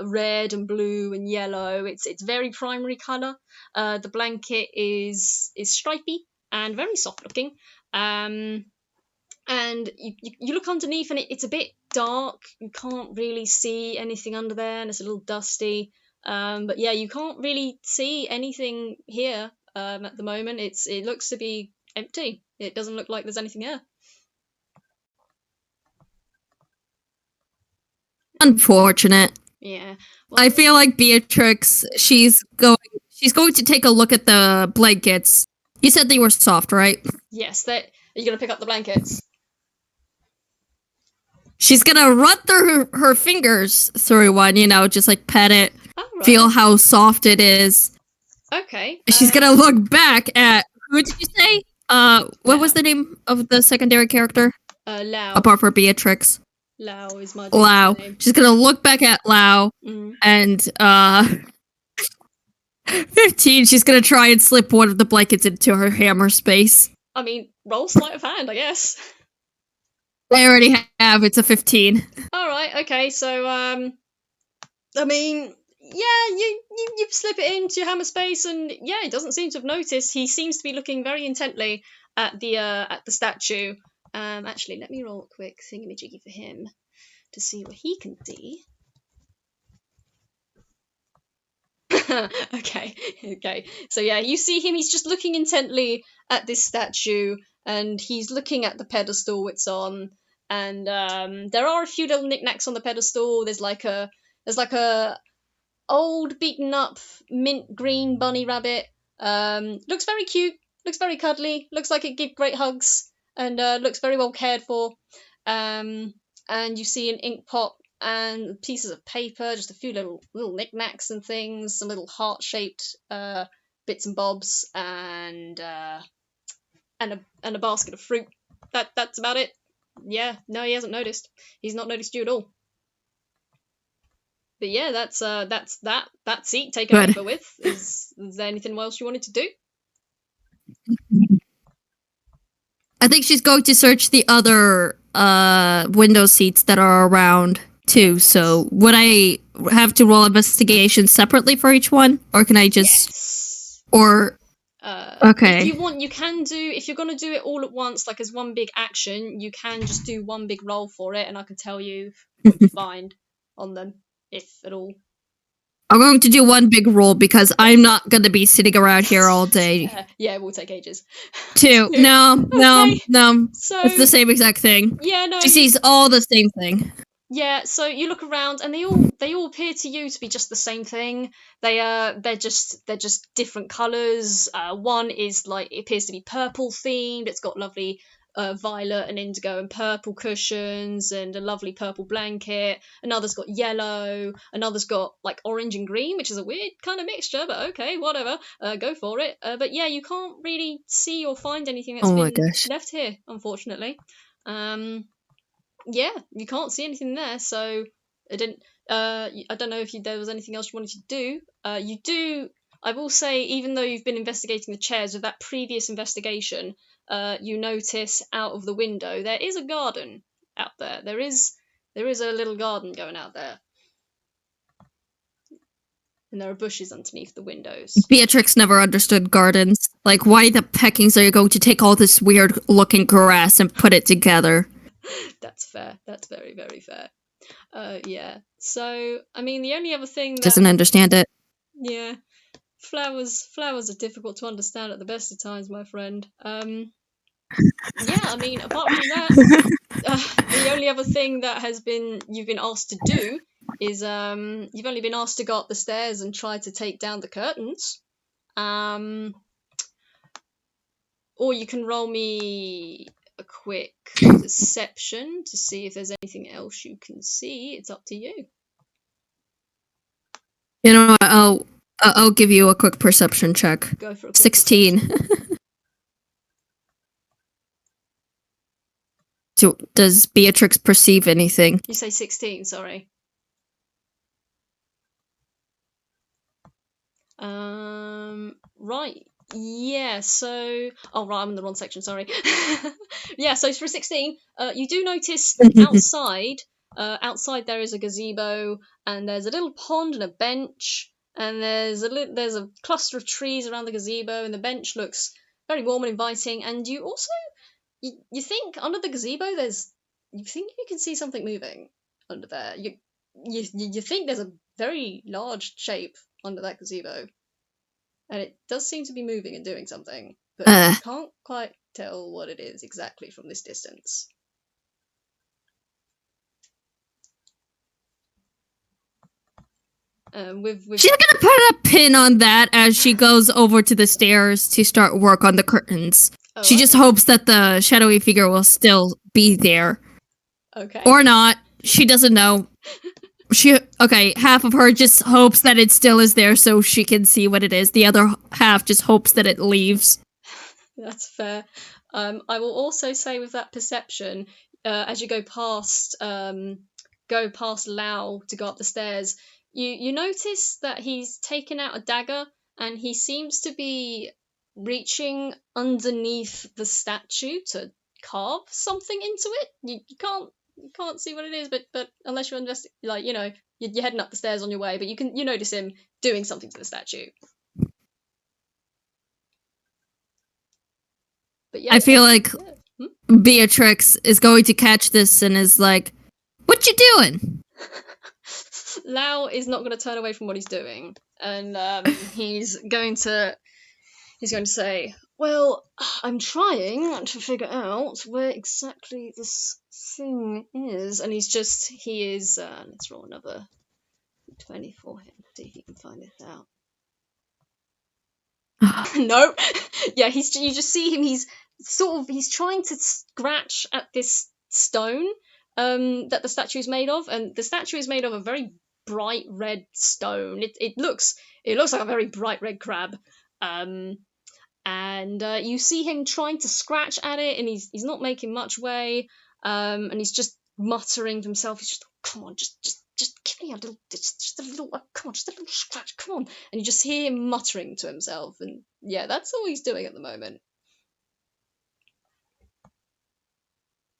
[SPEAKER 1] red and blue and yellow. It's very primary colour. The blanket is stripy and very soft looking. And you look underneath, and it's a bit dark. You can't really see anything under there, and it's a little dusty. But yeah, you can't really see anything here at the moment. It looks to be empty. It doesn't look like there's anything here.
[SPEAKER 2] Unfortunate.
[SPEAKER 1] Yeah. Well,
[SPEAKER 2] I feel like Beatrix, she's going to take a look at the blankets. You said they were soft, right?
[SPEAKER 1] Yes. Are you going to pick up the blankets?
[SPEAKER 2] She's going to run through her fingers through one, just like pet it,
[SPEAKER 1] right.
[SPEAKER 2] Feel how soft it is.
[SPEAKER 1] Okay.
[SPEAKER 2] She's going to look back at, who did you say? What was the name of the secondary character?
[SPEAKER 1] Lao.
[SPEAKER 2] Apart from Beatrix.
[SPEAKER 1] Lao is my
[SPEAKER 2] Lao.
[SPEAKER 1] name.
[SPEAKER 2] She's going to look back at Lao and 15. She's gonna try and slip one of the blankets into her hammer space.
[SPEAKER 1] I mean, roll sleight of hand, I guess.
[SPEAKER 2] I already have. It's a 15.
[SPEAKER 1] All right, okay. So, I mean, yeah, you slip it into your hammer space, and yeah, he doesn't seem to have noticed. He seems to be looking very intently at the statue. Actually, let me roll a quick thingamajiggy for him to see what he can see. okay. So yeah, you see him. He's just looking intently at this statue, and he's looking at the pedestal it's on. And there are a few little knickknacks on the pedestal. There's like a old beaten up mint green bunny rabbit. Looks very cute. Looks very cuddly. Looks like it gives great hugs, and looks very well cared for. And you see an ink pot and pieces of paper, just a few little knickknacks and things, some little heart-shaped bits and bobs, and a basket of fruit. That's about it. Yeah, no, he hasn't noticed. He's not noticed you at all. But yeah, that's that seat taken
[SPEAKER 2] Good.
[SPEAKER 1] over with. Is there anything else you wanted to do?
[SPEAKER 2] I think she's going to search the other window seats that are around too. So would I have to roll investigation separately for each one, or can I just
[SPEAKER 1] Yes.
[SPEAKER 2] or okay?
[SPEAKER 1] If you want, you can do. If you're gonna do it all at once, like as one big action, you can just do one big roll for it, and I can tell you what you find on them, if at all.
[SPEAKER 2] I'm going to do one big roll because I'm not going to be sitting around here all day.
[SPEAKER 1] Yeah, it will take ages.
[SPEAKER 2] Two. No.
[SPEAKER 1] So
[SPEAKER 2] It's the same exact thing.
[SPEAKER 1] yeah, no.
[SPEAKER 2] She sees all the same thing.
[SPEAKER 1] Yeah, so you look around and they all appear to you to be just the same thing. They're just different colours. One is like, it appears to be purple themed. It's got lovely violet and indigo and purple cushions and a lovely purple blanket. Another's got yellow. Another's got like orange and green, which is a weird kind of mixture, but okay, whatever. Go for it. But yeah, you can't really see or find anything that's been left here, unfortunately. Yeah, you can't see anything there, so I didn't. I don't know if there was anything else you wanted to do. You do. I will say, even though you've been investigating the chairs with that previous investigation, you notice out of the window there is a garden out there. There is a little garden going out there, and there are bushes underneath the windows.
[SPEAKER 2] Beatrix never understood gardens. Like, why the peckings are you going to take all this weird looking grass and put it together?
[SPEAKER 1] That's fair. That's very, very fair. Yeah. So, I mean, the only other thing that
[SPEAKER 2] doesn't understand it.
[SPEAKER 1] Yeah, flowers are difficult to understand at the best of times, my friend. Yeah, I mean, apart from that, the only other thing that you've been asked to do is you've only been asked to go up the stairs and try to take down the curtains. Or you can roll me a quick deception to see if there's anything else you can see. It's up to you.
[SPEAKER 2] You know what? I'll give you a quick perception check.
[SPEAKER 1] Go for a quick
[SPEAKER 2] 16. Does Beatrix perceive anything?
[SPEAKER 1] You say 16, sorry. Right. Yeah, so... Oh, right, I'm in the wrong section, sorry. Yeah, so for 16, you do notice outside there is a gazebo, and there's a little pond and a bench, and there's a cluster of trees around the gazebo, and the bench looks very warm and inviting, and you also... You think under the gazebo you think you can see something moving under there. You think there's a very large shape under that gazebo. And it does seem to be moving and doing something, but you can't quite tell what it is exactly from this distance.
[SPEAKER 2] She's gonna put a pin on that as she goes over to the stairs to start work on the curtains. Oh, she just hopes that the shadowy figure will still be there.
[SPEAKER 1] Okay.
[SPEAKER 2] Or not. She doesn't know. Half of her just hopes that it still is there so she can see what it is. The other half just hopes that it leaves.
[SPEAKER 1] That's fair. I will also say with that perception, as you go past Lao to go up the stairs, you notice that he's taken out a dagger and he seems to be reaching underneath the statue to carve something into it. You can't see what it is, but unless you're like, you know, you're heading up the stairs on your way, but you notice him doing something to the statue. But yeah,
[SPEAKER 2] I feel like Beatrix is going to catch this and is like, "What you doing?"
[SPEAKER 1] Lao is not going to turn away from what he's doing, and he's going to say, "Well, I'm trying to figure out where exactly this thing is," and he is. Let's roll another 20 for him. See if he can find this out. No, yeah, you just see him. He's trying to scratch at this stone that the statue is made of, and the statue is made of a very bright red stone. It looks like a very bright red crab, and you see him trying to scratch at it, and he's not making much way, and he's just muttering to himself. He's just, come on, just give me a little, just a little, come on, just a little scratch, come on. And you just hear him muttering to himself, and yeah, that's all he's doing at the moment.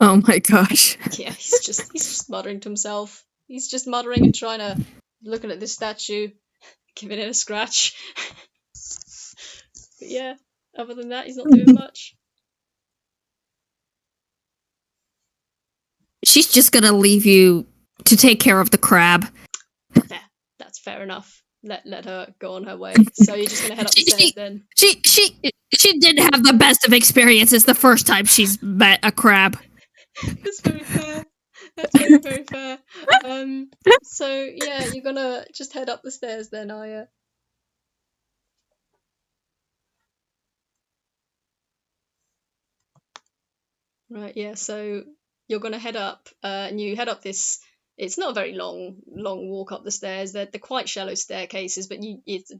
[SPEAKER 2] Oh my gosh.
[SPEAKER 1] Yeah, he's just muttering to himself. He's just muttering and trying to, looking at this statue, giving it a scratch. But yeah, other than that, he's not doing much.
[SPEAKER 2] She's just gonna leave you to take care of the crab.
[SPEAKER 1] Fair. That's fair enough. Let her go on her way. So you're just gonna head up the stairs then?
[SPEAKER 2] She didn't have the best of experiences the first time she's met a crab.
[SPEAKER 1] That's very fair. That's very, very fair. So yeah, you're gonna just head up the stairs then, are you? Right, yeah, so you're gonna head up, and you head up this. It's not a very long walk up the stairs. They're quite shallow staircases, but it's a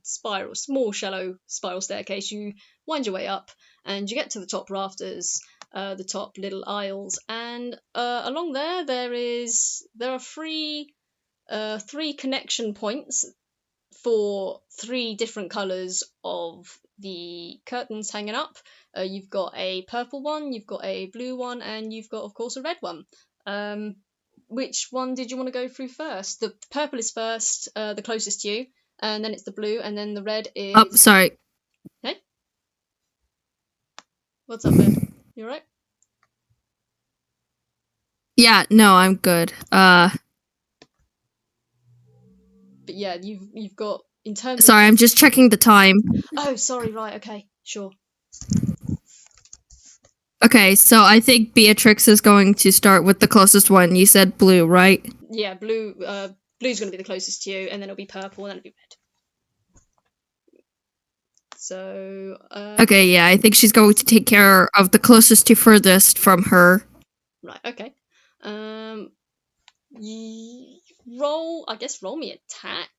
[SPEAKER 1] small shallow spiral staircase. You wind your way up, and you get to the top rafters, the top little aisles, and along there are three connection points for 3 different colours of the curtains hanging up. You've got a purple one, you've got a blue one, and you've got, of course, a red one. Which one did you want to go through first? The purple is first, the closest to you, and then it's the blue, and then the red is...
[SPEAKER 2] Oh, sorry.
[SPEAKER 1] Hey? What's up, Ben? You alright?
[SPEAKER 2] Yeah, no, I'm good.
[SPEAKER 1] But yeah, you've got, in terms
[SPEAKER 2] Sorry, I'm just checking the time.
[SPEAKER 1] Oh, sorry, right, okay, sure.
[SPEAKER 2] Okay, so I think Beatrix is going to start with the closest one. You said blue, right?
[SPEAKER 1] Yeah, blue's going to be the closest to you, and then it'll be purple, and then it'll be red. So,
[SPEAKER 2] okay, yeah, I think she's going to take care of the closest to furthest from her.
[SPEAKER 1] Right, okay. Roll me attack.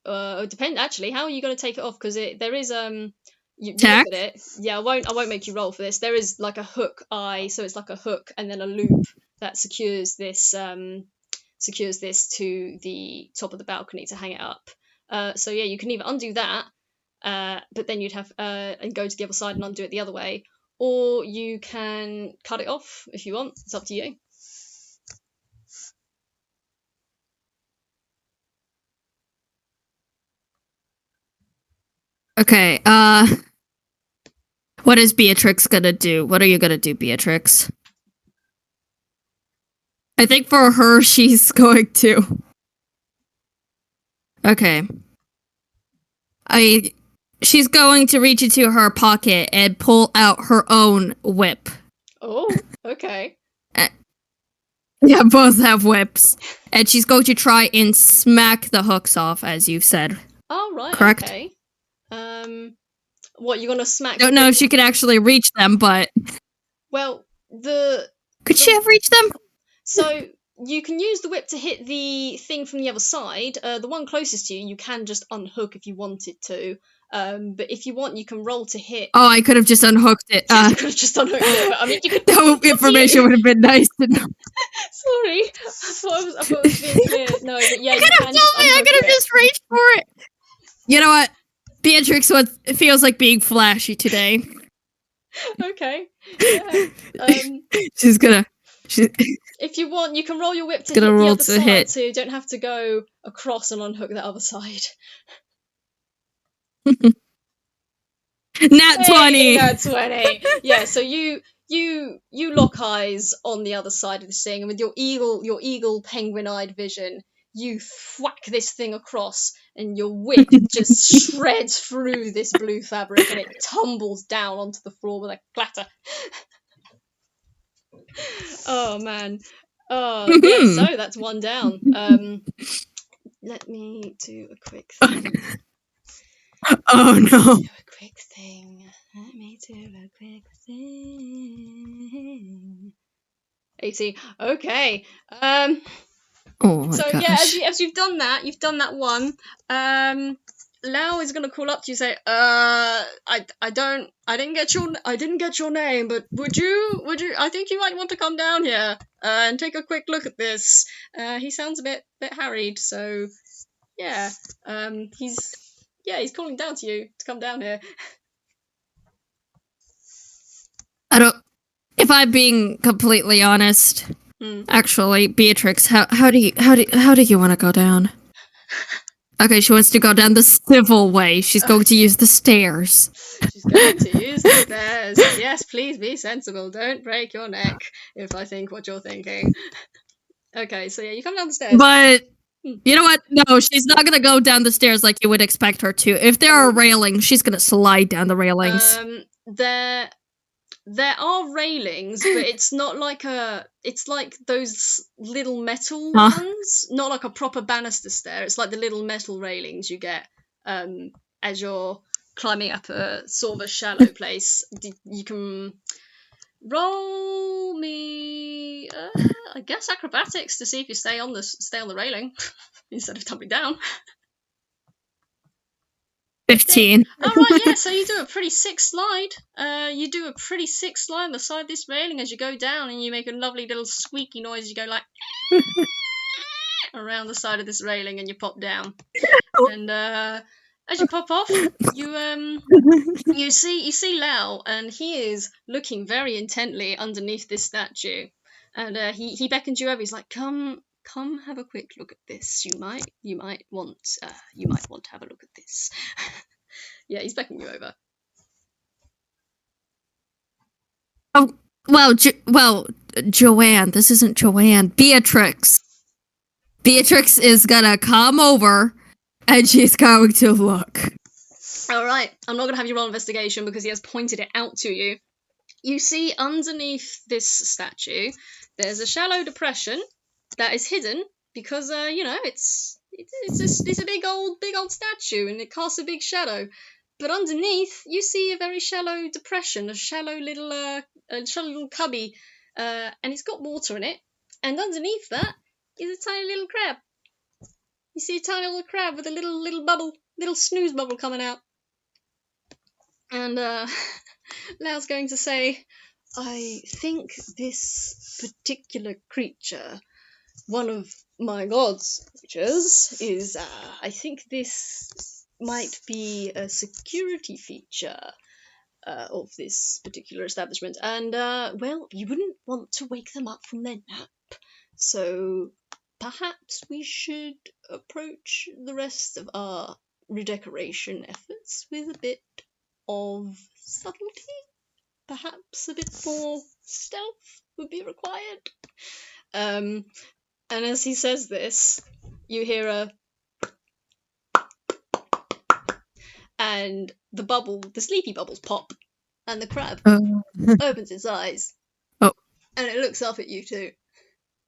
[SPEAKER 1] It depends, actually, how are you going to take it off? Because there is, you look at it. Yeah, I won't make you roll for this. There is like a hook eye, so it's like a hook and then a loop that secures this to the top of the balcony to hang it up. So yeah, you can either undo that, but then you'd have and go to the other side and undo it the other way, or you can cut it off if you want. It's up to you.
[SPEAKER 2] Okay, what is Beatrix gonna do? What are you gonna do, Beatrix? I think for her, she's going to... Okay. She's going to reach into her pocket and pull out her own whip.
[SPEAKER 1] Oh, okay.
[SPEAKER 2] Yeah, both have whips. And she's going to try and smack the hooks off, as you've said.
[SPEAKER 1] Oh, right,
[SPEAKER 2] correct?
[SPEAKER 1] Okay. What, you're gonna smack...
[SPEAKER 2] Don't know if she could actually reach them, but...
[SPEAKER 1] Well,
[SPEAKER 2] Could she have reached them?
[SPEAKER 1] So, you can use the whip to hit the thing from the other side. The one closest to you, you can just unhook if you wanted to. But if you want, you can roll to hit.
[SPEAKER 2] Oh, I could have just unhooked it.
[SPEAKER 1] You could have just unhooked it. I mean, you could...
[SPEAKER 2] No information would have been nice to know.
[SPEAKER 1] Sorry. I thought it was being clear. No, but yeah,
[SPEAKER 2] I could have just reached for it. You know what? Beatrix feels like being flashy today.
[SPEAKER 1] Okay. Yeah.
[SPEAKER 2] She's gonna.
[SPEAKER 1] If you want, you can roll your whip to hit
[SPEAKER 2] Gonna
[SPEAKER 1] the
[SPEAKER 2] roll
[SPEAKER 1] other
[SPEAKER 2] to
[SPEAKER 1] side,
[SPEAKER 2] hit.
[SPEAKER 1] so you don't have to go across and unhook the other side.
[SPEAKER 2] Nat 20!
[SPEAKER 1] Nat 20! Yeah, so you lock eyes on the other side of this thing, and with your eagle penguin-eyed vision, you thwack this thing across, and your whip just shreds through this blue fabric, and it tumbles down onto the floor with a clatter. Oh man. Yeah, so that's one down. Let me do a quick thing.
[SPEAKER 2] Oh no.
[SPEAKER 1] Do a quick thing. Let me do a quick thing. 80. Okay.
[SPEAKER 2] Oh my
[SPEAKER 1] So
[SPEAKER 2] gosh.
[SPEAKER 1] yeah, as you've done that one. Lao is gonna call up to you and say, I didn't get your name, but would you, I think you might want to come down here, and take a quick look at this. He sounds a bit harried, so, yeah, he's calling down to you to come down here.
[SPEAKER 2] I don't. If I'm being completely honest, actually, Beatrix, how do you want to go down? Okay, she wants to go down the civil way. She's going to use the stairs.
[SPEAKER 1] She's going to use the stairs. Yes, please be sensible. Don't break your neck if I think what you're thinking. Okay, so yeah, you come down the stairs.
[SPEAKER 2] But you know what? No, she's not gonna go down the stairs like you would expect her to. If there are railings, she's gonna slide down the railings.
[SPEAKER 1] There are railings, but it's not like it's like those little metal ones, not like a proper banister stair. It's like the little metal railings you get as you're climbing up a sort of a shallow place. You can roll me, I guess, acrobatics to see if you stay on the railing instead of tumbling down.
[SPEAKER 2] 15.
[SPEAKER 1] Alright, yeah, so you do a pretty sick slide. You do a pretty sick slide on the side of this railing as you go down, and you make a lovely little squeaky noise. You go like around the side of this railing, and you pop down. And as you pop off, you see Lao, and he is looking very intently underneath this statue. And he beckons you over. He's like, Come have a quick look at this. You might want to have a look at this. Yeah, he's beckoning you over.
[SPEAKER 2] Oh, well, Joanne. This isn't Joanne. Beatrix. Beatrix is gonna come over, and she's going to look.
[SPEAKER 1] Alright, I'm not gonna have you roll investigation because he has pointed it out to you. You see underneath this statue, there's a shallow depression that is hidden because it's a big old statue, and it casts a big shadow. But underneath, you see a very shallow depression, a shallow little cubby, and it's got water in it. And underneath that is a tiny little crab. You see a tiny little crab with a little bubble, little snooze bubble coming out. And Lao's going to say, I think this particular creature, one of my god's creatures, is, I think this might be a security feature of this particular establishment. And, well, you wouldn't want to wake them up from their nap. So perhaps we should approach the rest of our redecoration efforts with a bit of subtlety. Perhaps a bit more stealth would be required. And as he says this, you hear a... And the sleepy bubbles pop, and the crab opens its eyes.
[SPEAKER 2] Oh.
[SPEAKER 1] And it looks up at you too.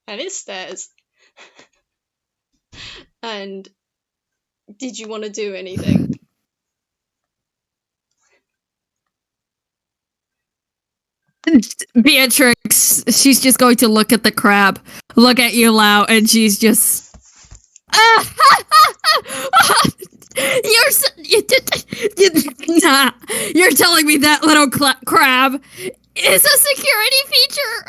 [SPEAKER 1] And it stares. And did you want to do anything?
[SPEAKER 2] Beatrix, she's just going to look at the crab, look at you, Lao, and she's just... You're telling me that little crab is a security feature?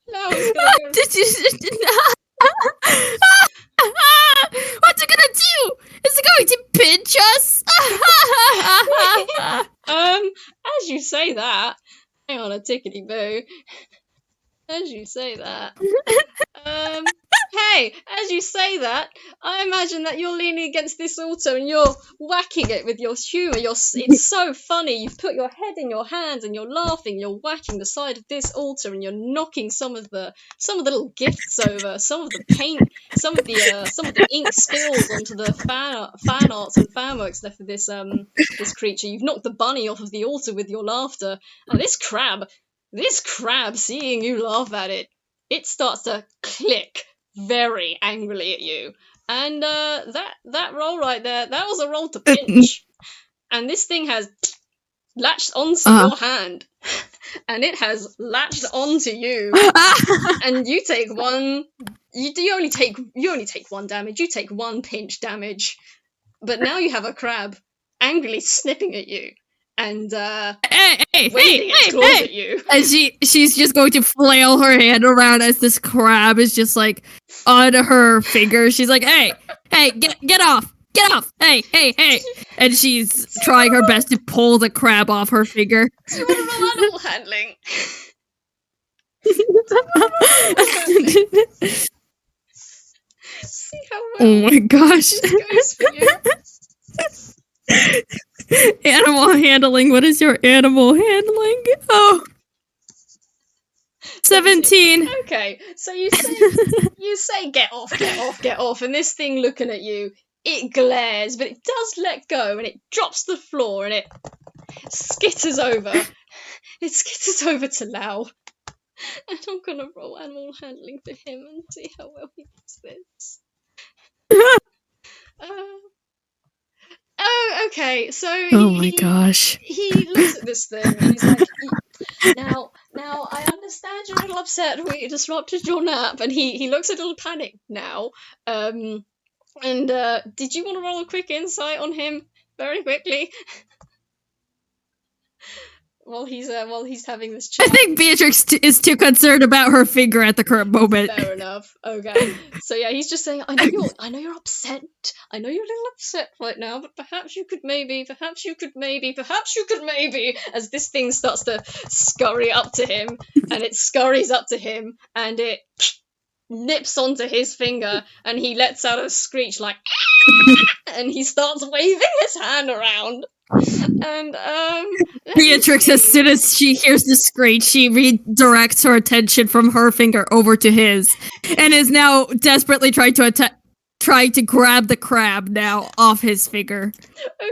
[SPEAKER 1] No, it's gonna
[SPEAKER 2] What's it gonna do? Is it going to pinch us?
[SPEAKER 1] As you say that, hang on a tickety boo. As you say that, hey, as you say that, I imagine that you're leaning against this altar and you're whacking it with your humour. It's so funny. You've put your head in your hands and you're laughing. You're whacking the side of this altar and you're knocking some of the little gifts over, some of the paint, some of the ink spills onto the fan arts and fan works left of this creature. You've knocked the bunny off of the altar with your laughter, and this crab, seeing you laugh at it, it starts to click very angrily at you. And that roll right there, that was a roll to pinch. And this thing has latched onto your hand. And it has latched onto you. And you take one. You only take one damage. You take one pinch damage. But now you have a crab angrily snipping at you. And waving its claws at you.
[SPEAKER 2] And she's just going to flail her hand around as this crab is just like on her finger. She's like, hey, get off, hey. And she's trying her best to pull the crab off her finger.
[SPEAKER 1] Do you want to roll animal handling? See how well
[SPEAKER 2] oh my gosh.
[SPEAKER 1] this goes for you.
[SPEAKER 2] Animal handling. What is your animal handling? Oh. 17.
[SPEAKER 1] Okay, so you say get off, and this thing looking at you, it glares, but it does let go, and it drops to the floor, and it skitters over. It skitters over to Lao, and I'm gonna roll animal handling for him and see how well he does this. Oh, okay. So
[SPEAKER 2] oh my gosh.
[SPEAKER 1] He looks at this thing and he's like, now I understand you're a little upset we disrupted your nap, and he looks a little panicked now. And did you want to roll a quick insight on him very quickly? While he's having this chat.
[SPEAKER 2] I think Beatrix is too concerned about her finger at the current moment.
[SPEAKER 1] Fair enough. Okay. So yeah, he's just saying, I know you're upset. I know you're a little upset right now, but perhaps you could maybe, as this thing starts to scurry up to him, and it scurries up to him, and it nips onto his finger, and he lets out a screech like, and he starts waving his hand around. And
[SPEAKER 2] Beatrix, as soon as she hears the screech, she redirects her attention from her finger over to his, and is now desperately trying to grab the crab now off his finger.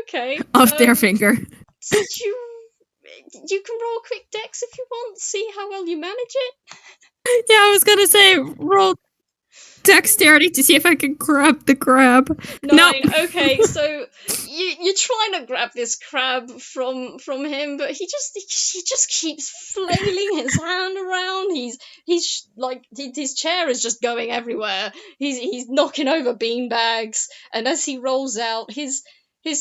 [SPEAKER 1] Okay.
[SPEAKER 2] Off their finger.
[SPEAKER 1] Did you can roll a quick dex if you want, see how well you manage it.
[SPEAKER 2] Yeah, I was gonna say roll dexterity to see if I can grab the crab.
[SPEAKER 1] 9.
[SPEAKER 2] No.
[SPEAKER 1] Okay, so you're trying to grab this crab from him, but he just keeps flailing his hand around. He's like his chair is just going everywhere. He's knocking over beanbags, and as he rolls out, his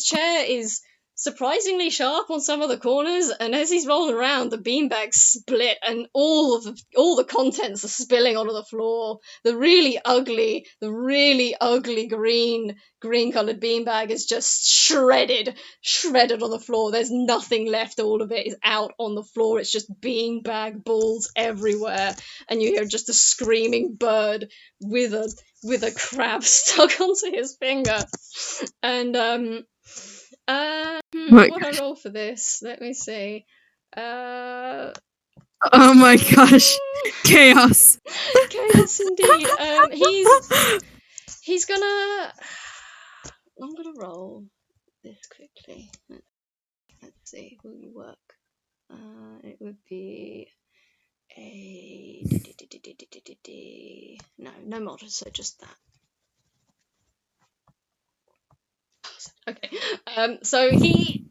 [SPEAKER 1] chair is surprisingly sharp on some of the corners, and as he's rolling around, the beanbags split, and all the contents are spilling onto the floor. The really ugly green coloured beanbag is just shredded on the floor. There's nothing left. All of it is out on the floor. It's just beanbag balls everywhere, and you hear just a screaming bird with a crab stuck onto his finger. And what do I roll for this? Let me see.
[SPEAKER 2] Oh my gosh. Chaos.
[SPEAKER 1] Chaos indeed. He's gonna... I'm gonna roll this quickly. Let's see. Will you work? It would be a... No mod, so just that. Okay, so he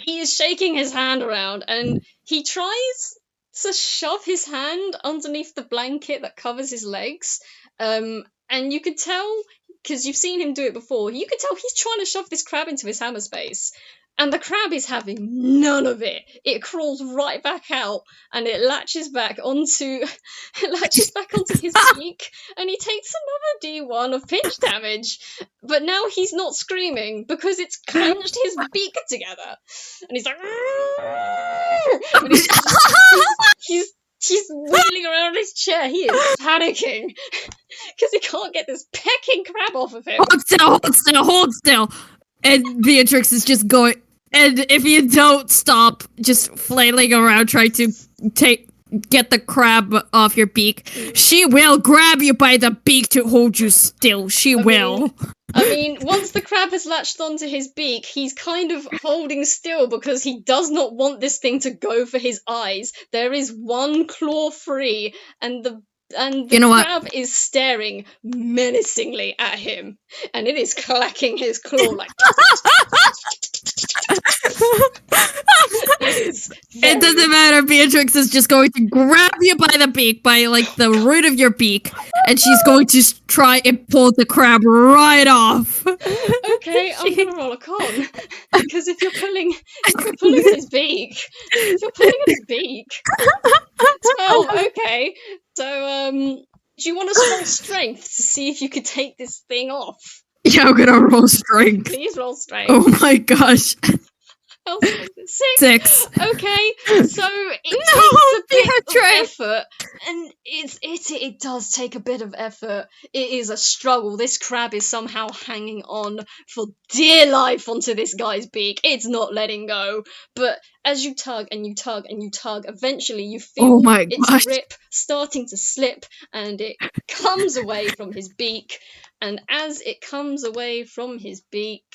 [SPEAKER 1] is shaking his hand around, and he tries to shove his hand underneath the blanket that covers his legs, and you can tell, because you've seen him do it before, you can tell he's trying to shove this crab into his hammer space, And the crab is having none of it. It crawls right back out and it latches back onto his beak, and he takes another D1 of pinch damage. But now he's not screaming because it's clenched his beak together. And he's like, and he's wheeling around his chair. He is panicking because he can't get this pecking crab off of him.
[SPEAKER 2] Hold still. And Beatrix is just going. And if you don't stop just flailing around trying to get the crab off your beak, she will grab you by the beak to hold you still. She will.
[SPEAKER 1] I mean, once the crab has latched onto his beak, he's kind of holding still because he does not want this thing to go for his eyes. There is one claw free, and the crab is staring menacingly at him, and it is clacking his claw like.
[SPEAKER 2] It doesn't matter. Beatrix is just going to grab you by the beak, by like the root of your beak, and she's going to try and pull the crab right off.
[SPEAKER 1] Okay, I'm gonna roll a con because if you're pulling at his beak, 12. Okay, so do you want to roll strength to see if you could take this thing off?
[SPEAKER 2] Yeah, I'm gonna roll strength.
[SPEAKER 1] Please roll strength.
[SPEAKER 2] Oh my gosh.
[SPEAKER 1] 6. Okay, so it takes a bit of effort, and it does take a bit of effort. It is a struggle. This crab is somehow hanging on for dear life onto this guy's beak. It's not letting go. But as you tug and you tug and you tug, eventually you feel its grip starting to slip, and it comes away from his beak. And as it comes away from his beak,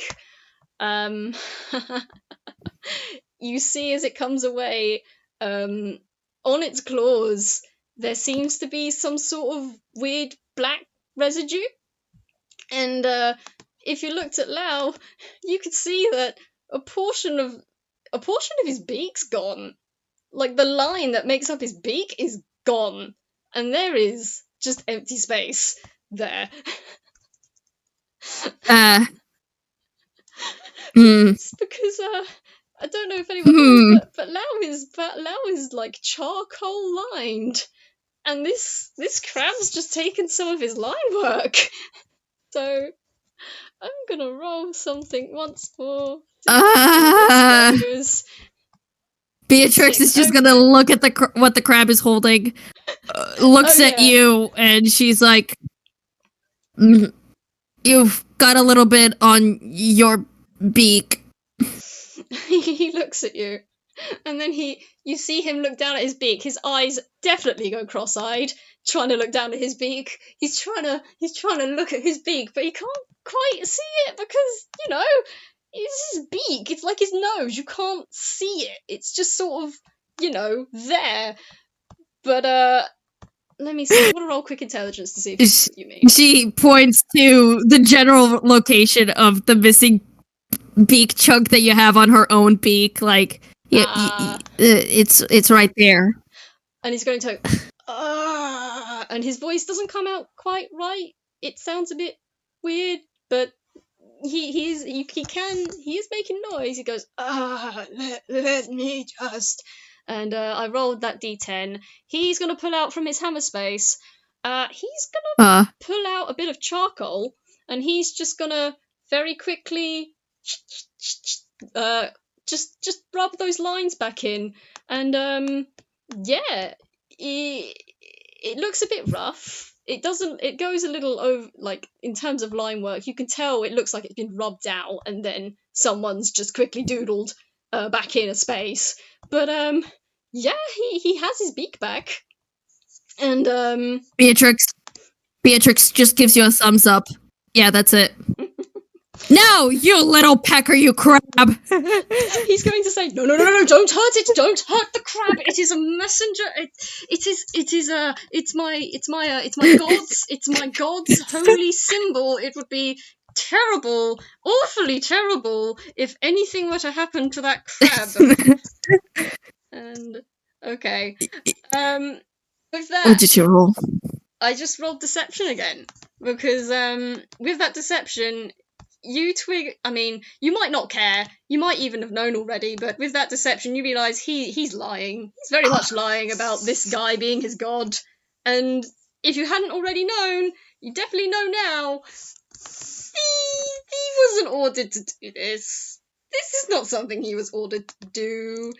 [SPEAKER 1] you see as it comes away, on its claws, there seems to be some sort of weird black residue. And if you looked at Lao, you could see that a portion of his beak's gone. Like the line that makes up his beak is gone, and there is just empty space there. It's because I don't know if anyone knows, but Lao is like charcoal lined, and this crab's just taken some of his line work. So I'm gonna roll something once more.
[SPEAKER 2] Beatrix is just gonna look at what the crab is holding, looks at you, and she's like, "You've got a little bit on your beak."
[SPEAKER 1] He looks at you, and then you see him look down at his beak. His eyes definitely go cross-eyed, trying to look down at his beak. He's trying to look at his beak, but he can't quite see it because, it's his beak. It's like his nose. You can't see it. It's just sort of, there. But let me see. I'm gonna roll quick intelligence to see if you mean.
[SPEAKER 2] She points to the general location of the missing beak chunk that you have on her own beak, like it's right there.
[SPEAKER 1] And he's going to and his voice doesn't come out quite right. It sounds a bit weird, but he is making noise. He goes, let me just, and I rolled that D10. He's gonna pull out from his hammer space. He's gonna pull out a bit of charcoal, and he's just gonna very quickly just rub those lines back in, and it looks a bit rough. It goes a little over, like, in terms of line work, you can tell it looks like it's been rubbed out and then someone's just quickly doodled back in a space. But he has his beak back. And
[SPEAKER 2] Beatrix just gives you a thumbs up. Yeah, that's it. No, you little pecker, you crab!
[SPEAKER 1] He's going to say, no, don't hurt it, don't hurt the crab. It is a messenger. It's my god's holy symbol. It would be terrible, awfully terrible, if anything were to happen to that crab. And okay, with that,
[SPEAKER 2] what did you roll?
[SPEAKER 1] I just rolled deception again because with that deception, you twig. I mean, you might not care. You might even have known already, but with that deception, you realise he's lying. He's very much lying about this guy being his god. And if you hadn't already known, you definitely know now. He wasn't ordered to do this. This is not something he was ordered to do.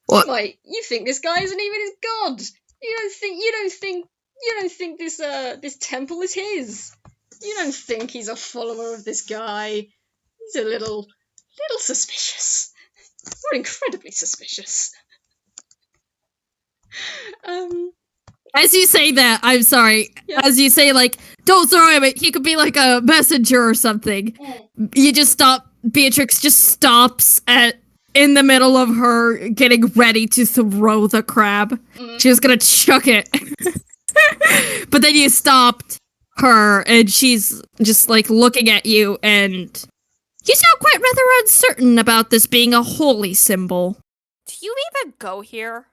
[SPEAKER 2] What?
[SPEAKER 1] You think this guy isn't even his god. You don't think this temple is his. You don't think he's a follower of this guy. He's a little suspicious. We're incredibly suspicious.
[SPEAKER 2] As you say that, I'm sorry.
[SPEAKER 1] Yeah.
[SPEAKER 2] As you say, like, don't throw him. He could be like a messenger or something. You just stop. Beatrix just stops in the middle of her getting ready to throw the crab. She was gonna chuck it. But then you stopped her, and she's just like looking at you, and you sound quite rather uncertain about this being a holy symbol.
[SPEAKER 3] Do you even go here?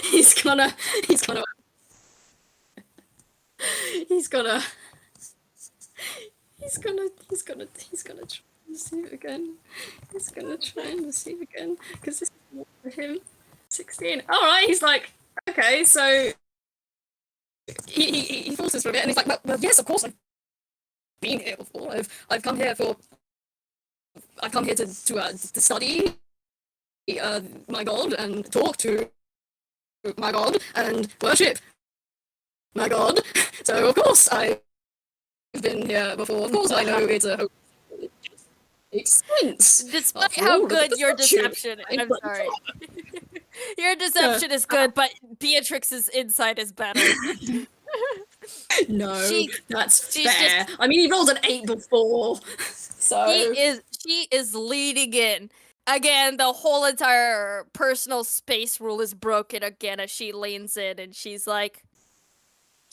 [SPEAKER 1] He's gonna try and deceive again. He's gonna try and deceive again because this is for him. 16. All right. He's like, okay, so he falters for a bit, and he's like, well, yes, of course, I've been here before. I've come here to study my god and talk to my god and worship my god. So of course I've been here before. Of course I know it's a expense.
[SPEAKER 3] Despite how good your deception is, I'm sorry. Your deception is good, but Beatrix's insight is better.
[SPEAKER 1] No, that's fair. I mean, he rolled an 8 before, so
[SPEAKER 3] she is leading in. Again, the whole entire personal space rule is broken again as she leans in and she's like,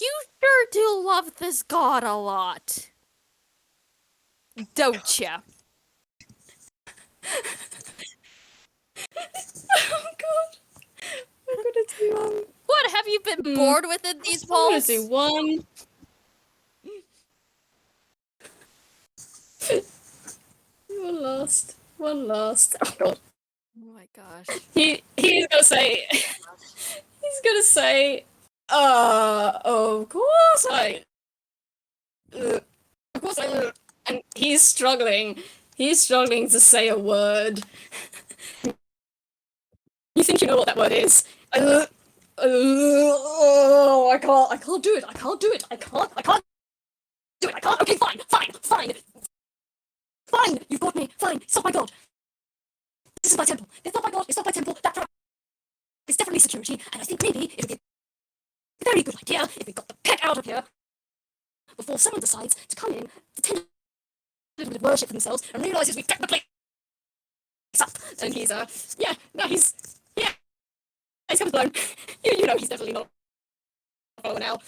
[SPEAKER 3] "You sure do love this god a lot, don't ya?"
[SPEAKER 1] Oh god, I'm gonna do
[SPEAKER 3] What, have you been bored within these walls?
[SPEAKER 1] I'm gonna do one last. Oh god.
[SPEAKER 3] Oh my gosh.
[SPEAKER 1] He's gonna say, of course I, and he's struggling to say a word. You think you know what that word is? I can't do it. Okay, fine. You've got me. Fine. It's not my god. This is my temple. It's not my god. It's not my temple. It's definitely security, and I think maybe it would be a very good idea if we got the heck out of here before someone decides to come in, pretend a little bit of worship for themselves, and realizes we fucked the place up. And he's kind of blown. You know he's definitely not a follower now.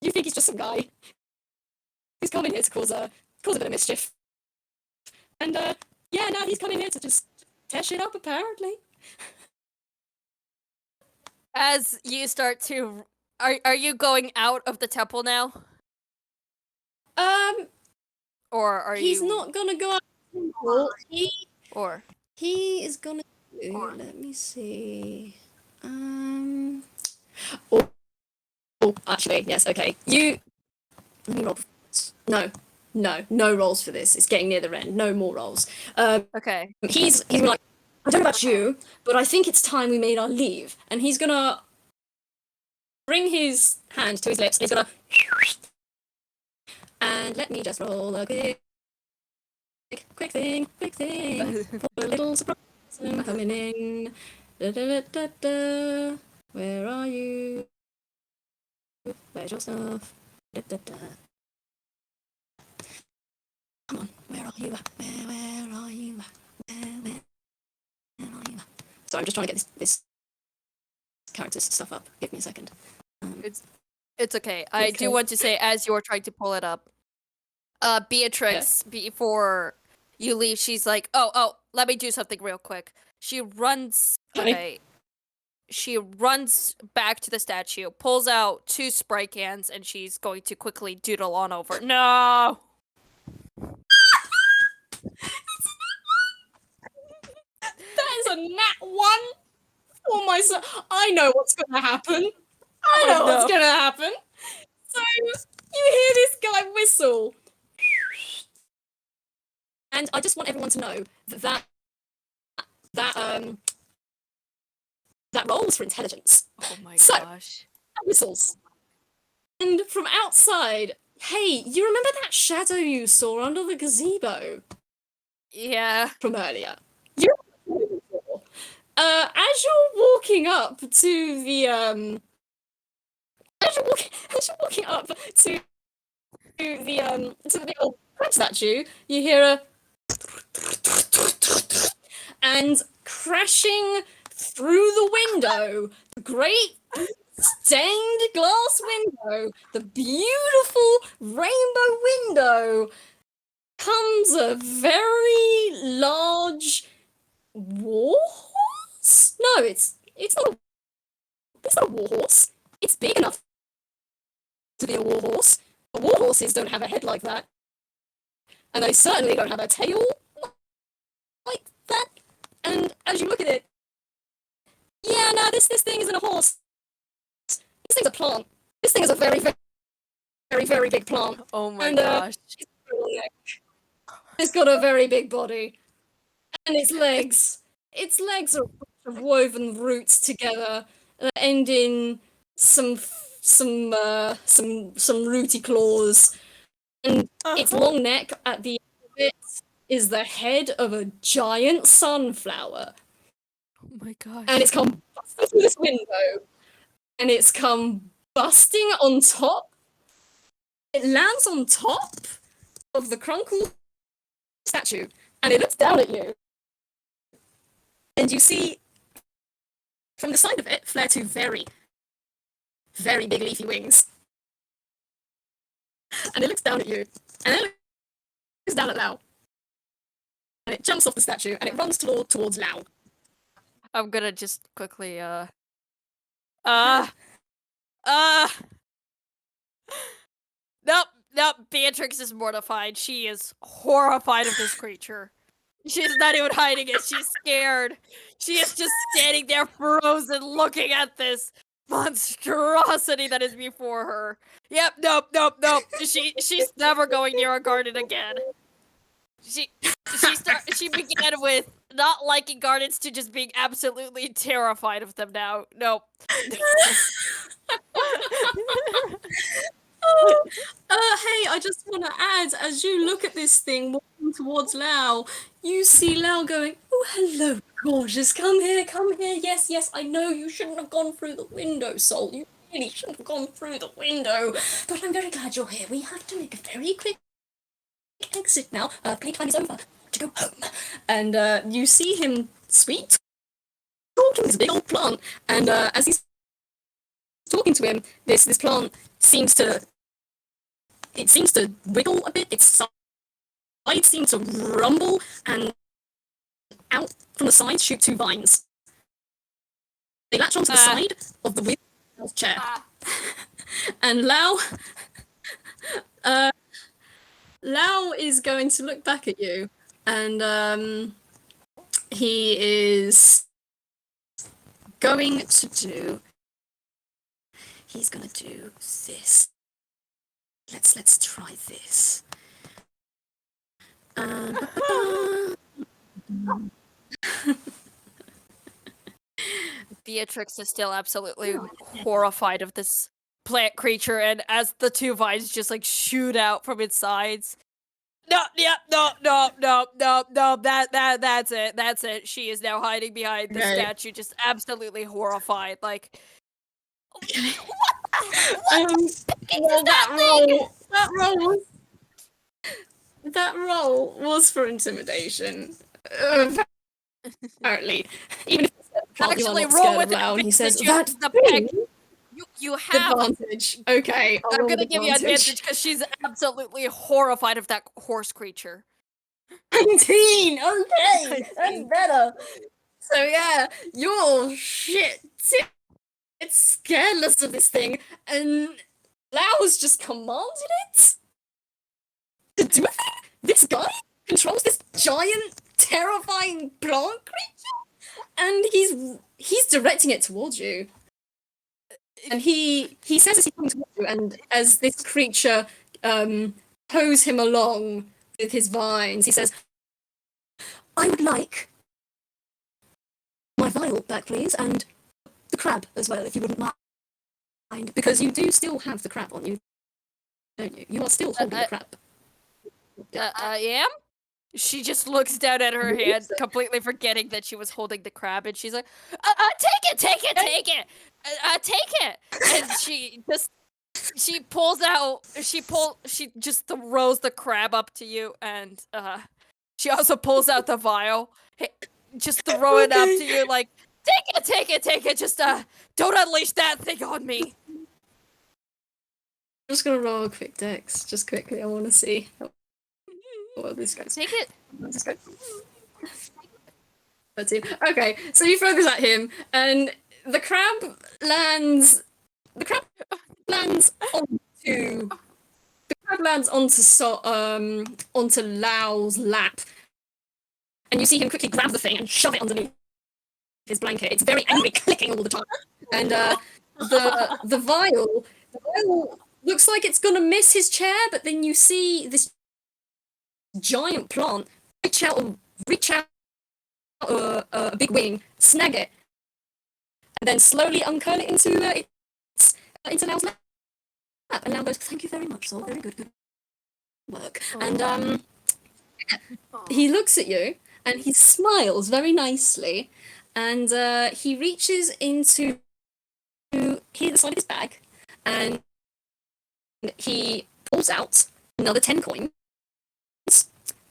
[SPEAKER 1] You think he's just some guy who's come in here to cause a bit of mischief. And now he's coming here to just tear shit up, apparently.
[SPEAKER 3] As you start to, are you going out of the temple now? Or are
[SPEAKER 1] he's
[SPEAKER 3] you?
[SPEAKER 1] not gonna go out. He is gonna do. Let me see. Actually, yes. Okay. Let me roll. No rolls for this. It's getting near the end. No more rolls.
[SPEAKER 3] Okay.
[SPEAKER 1] He's like, I don't know about you, but I think it's time we made our leave. And he's gonna bring his hand to his lips. And he's gonna, and let me just roll a quick thing. For a little surprise, I'm coming in. Da. Where are you? Where's your stuff? Da. Come on, where are you? Where are you? Where are you? So I'm just trying to get this character's stuff up. Give me a second.
[SPEAKER 3] It's okay. I do want to say, as you're trying to pull it up, Beatrix, before you leave, she's like, oh, let me do something real quick. She runs. Okay. she runs back to the statue, pulls out 2 spray cans, and she's going to quickly doodle on over. No!
[SPEAKER 4] That is a nat 1 for myself. I know what's gonna happen. I know what's gonna happen. So you hear this guy whistle. And I just want everyone to know that rolls for intelligence.
[SPEAKER 3] Oh my
[SPEAKER 4] So,
[SPEAKER 3] gosh.
[SPEAKER 4] Whistles. And from outside, hey, you remember that shadow you saw under the gazebo
[SPEAKER 3] Yeah.
[SPEAKER 4] from earlier? You as you're walking up to the as you're walking up to the big old crab statue, you hear a and crashing through the window, the great stained glass window, the beautiful rainbow window, comes a very large warhorse. No, it's not a warhorse. It's big enough to be a warhorse. But warhorses don't have a head like that, and they certainly don't have a tail like that. And as you look at it, yeah, no, this thing isn't a horse. This thing's a plant. This thing is a very, very, very, very big plant.
[SPEAKER 3] Oh my
[SPEAKER 4] And,
[SPEAKER 3] gosh.
[SPEAKER 4] It's got a very big body, and its legs are a bunch of woven roots together that end in some rooty claws, and its long neck at the end of it is the head of a giant sunflower.
[SPEAKER 3] Oh my gosh.
[SPEAKER 4] And it's come busting through this window, and it's come busting on top. It lands on top of the Crunkle statue, and it looks down at you. And you see, from the side of it, flare 2 very, very big leafy wings. And it looks down at you, and then it looks down at Lao. And it jumps off the statue, and it runs towards Lao.
[SPEAKER 3] I'm gonna just quickly, Nope, Beatrix is mortified. She is horrified of this creature. She's not even hiding it, she's scared. She is just standing there frozen looking at this monstrosity that is before her. Yep, nope. She's never going near a garden again. She began with not liking gardens to just being absolutely terrified of them now. Nope.
[SPEAKER 4] Hey, I just want to add, as you look at this thing walking towards Lao, you see Lao going, oh, hello, gorgeous, come here, yes, I know you shouldn't have gone through the window, Soul, you really shouldn't have gone through the window, but I'm very glad you're here. We have to make a very quick exit now. Playtime is over. To go home. And you see him sweet talking to this big old plant, and as he's talking to him, this plant seems to wiggle a bit. Its sides seem to rumble, and out from the sides shoot 2 vines. They latch onto the side of the wheel chair. And Lao is going to look back at you, and he is going to do. He's gonna do this. Let's try this.
[SPEAKER 3] Beatrix is still absolutely horrified of this plant creature, and as the 2 vines just like shoot out from its sides. No, that's it. She is now hiding behind the statue, just absolutely horrified. Like,
[SPEAKER 4] that roll was for intimidation. Apparently, even if
[SPEAKER 3] actually roll with
[SPEAKER 4] it, he says
[SPEAKER 3] that's the
[SPEAKER 4] thing.
[SPEAKER 3] You have
[SPEAKER 4] advantage. Okay,
[SPEAKER 3] I'm gonna give you advantage because she's absolutely horrified of that horse creature.
[SPEAKER 4] 19. Okay, that's better. So yeah, you're shit. It's scareless of this thing, and Lao's just commanded it to do a thing. This guy controls this giant, terrifying plant creature, and he's directing it towards you. And he says as he's coming towards you, and as this creature tows him along with his vines, he says, "I would like my vial back, please, and the crab as well, if you wouldn't mind, because you do still have the crab on you, don't you? You are still holding the crab."
[SPEAKER 3] I am? She just looks down at her hand, completely forgetting that she was holding the crab, and she's like, take it, take it, take it! Take it! And she pulls out, she just throws the crab up to you, and she also pulls out the vial, just throw it up to you, like, take it, take it, take it, just don't unleash that thing on me.
[SPEAKER 4] I'm just gonna roll a quick dex, just quickly, I wanna see what this goes.
[SPEAKER 3] Take it.
[SPEAKER 4] Let's go. Okay, so you throw this at him, and the crab lands. The crab lands onto Lao's lap, and you see him quickly grab the thing and shove it underneath his blanket. It's very angry, clicking all the time, and the vial looks like it's gonna miss his chair, but then you see this giant plant reach out a big wing, snag it, and then slowly uncurl it into Lao's lap. And Lao goes, "Thank you very much, Sol. Very good work." And he looks at you and he smiles very nicely, and he reaches into here the side of his bag, and he pulls out another 10 coins,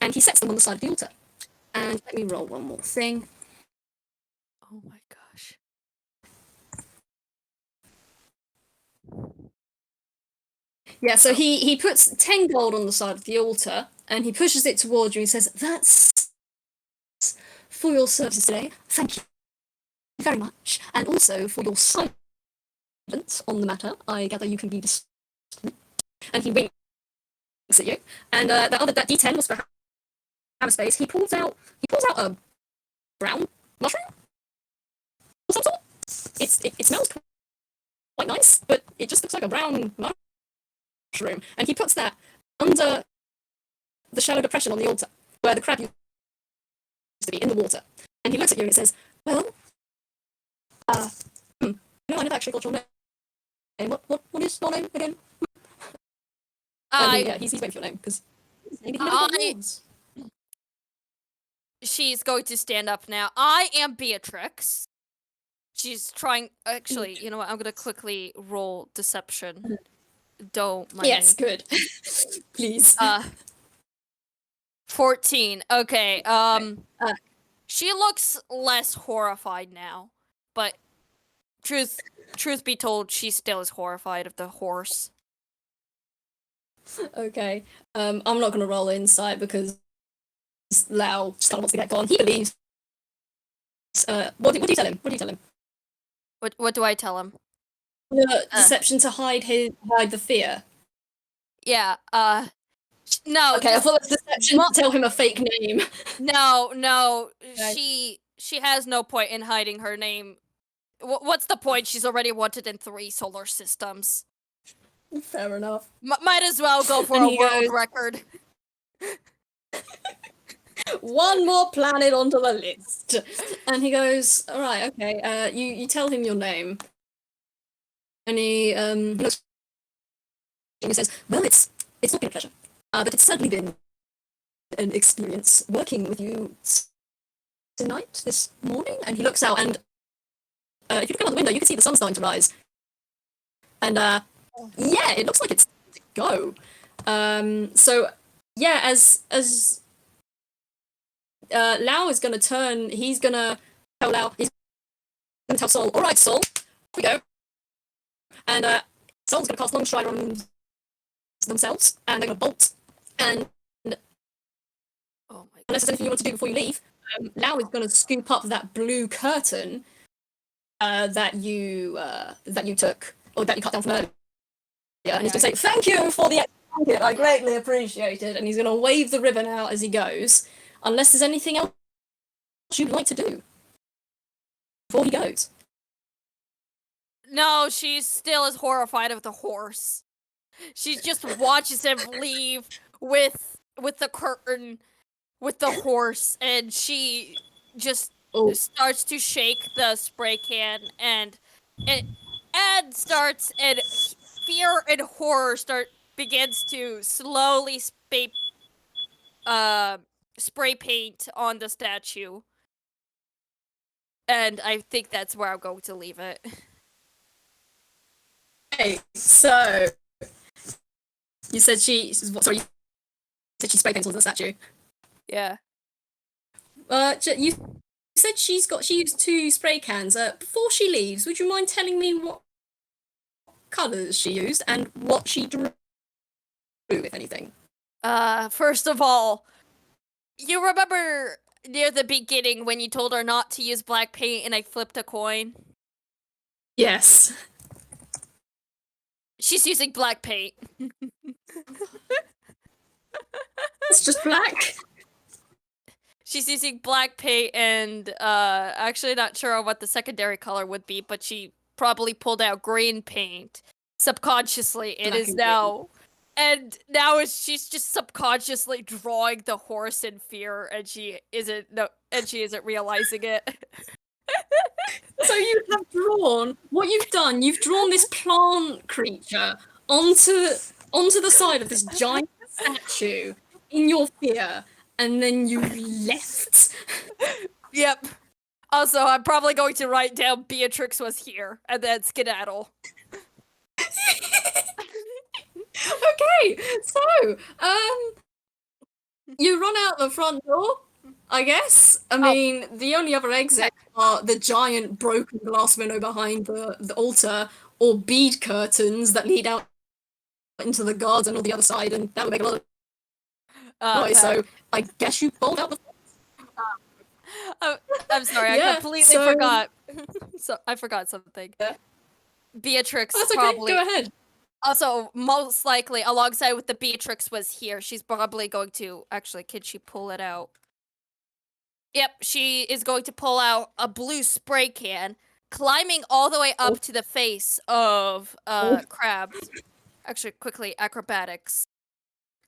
[SPEAKER 4] and he sets them on the side of the altar. And let me roll one more thing.
[SPEAKER 3] Oh my gosh.
[SPEAKER 4] Yeah, so he puts 10 gold on the side of the altar, and he pushes it towards you and says, "That's for your services today. Thank you very much. And also for your silence on the matter. I gather you can be discreet." And he winks at you. And that D10 was for hammer space. He pulls out a brown mushroom or some sort. It smells quite nice, but it just looks like a brown mushroom. And he puts that under the shallow depression on the altar, where the crab used to be, in the water. And he looks at you and he says, "Well, I never actually got your name. What is your name again?" Yeah, he's waiting for your name, because maybe he never got yours.
[SPEAKER 3] She's going to stand up now. I am Beatrix. She's trying. Actually, you know what? I'm gonna quickly roll deception. Don't mind.
[SPEAKER 4] Yes, good. Please.
[SPEAKER 3] 14. Okay. She looks less horrified now, but truth be told, she still is horrified of the horse.
[SPEAKER 4] Okay. I'm not gonna roll insight because Lao just kind of wants to get gone. He believes. What do you tell him? What do you tell him?
[SPEAKER 3] What do I tell him?
[SPEAKER 4] The deception to hide the fear.
[SPEAKER 3] Yeah. No.
[SPEAKER 4] Okay, I thought it was deception to tell him a fake name.
[SPEAKER 3] No.
[SPEAKER 4] Okay.
[SPEAKER 3] She has no point in hiding her name. What's the point? She's already wanted in 3 solar systems.
[SPEAKER 4] Fair enough.
[SPEAKER 3] Might as well go for a world record.
[SPEAKER 4] One more planet onto the list. And he goes, "All right, okay. You tell him your name." And he looks and he says, "Well, it's not been a pleasure, but it's certainly been an experience working with you tonight, this morning." And he looks out, and if you look out the window, you can see the sun starting to rise. And yeah, it looks like it's to go. So yeah, as Lao is gonna turn, he's gonna tell Sol, "All right, Sol, here we go." And Sol's gonna cast Long Strider on themselves, and they're gonna bolt. And
[SPEAKER 3] oh my God.
[SPEAKER 4] unless there's anything you want to do before you leave, Lao is going to scoop up that blue curtain that you took, or that you cut down from earlier, and he's going to say, "Thank you for the extra blanket. I greatly appreciate it." And he's going to wave the ribbon out as he goes, unless there's anything else you'd like to do before he goes.
[SPEAKER 3] No, she still is horrified of the horse. She just watches him leave with the curtain, with the horse, and she just starts to shake the spray can, and starts, and fear and horror begins to slowly spray paint on the statue. And I think that's where I'm going to leave it.
[SPEAKER 4] Okay, so you said she spray painted the statue.
[SPEAKER 3] Yeah.
[SPEAKER 4] You said she used 2 spray cans. Before she leaves, would you mind telling me what colours she used and what she drew, if anything?
[SPEAKER 3] First of all, you remember near the beginning when you told her not to use black paint and I flipped a coin?
[SPEAKER 4] Yes.
[SPEAKER 3] She's using black paint.
[SPEAKER 4] It's just black.
[SPEAKER 3] She's using black paint, and actually not sure what the secondary color would be, but she probably pulled out green paint subconsciously. It
[SPEAKER 4] Black
[SPEAKER 3] is
[SPEAKER 4] and
[SPEAKER 3] now, and now she's just subconsciously drawing the horse in fear, and she isn't realizing it.
[SPEAKER 4] So you have drawn what you've done. You've drawn this plant creature onto the side of this giant statue in your fear, and then you left.
[SPEAKER 3] Yep. Also, I'm probably going to write down Beatrix was here, and then skedaddle.
[SPEAKER 4] Okay, so you run out the front door, I guess. I mean, the only other exits are the giant broken glass window behind the altar, or bead curtains that lead out into the garden or the other side, and that would make a lot of noise. So I guess you bolt out the.
[SPEAKER 3] I'm sorry, I completely forgot. So I forgot something. Yeah. Beatrix
[SPEAKER 4] That's okay,
[SPEAKER 3] probably.
[SPEAKER 4] go ahead.
[SPEAKER 3] Also, most likely, alongside with the Beatrix was here. She's probably going to actually. Can she pull it out? Yep, she is going to pull out a blue spray can, climbing all the way up to the face of Crab. Actually, quickly, acrobatics.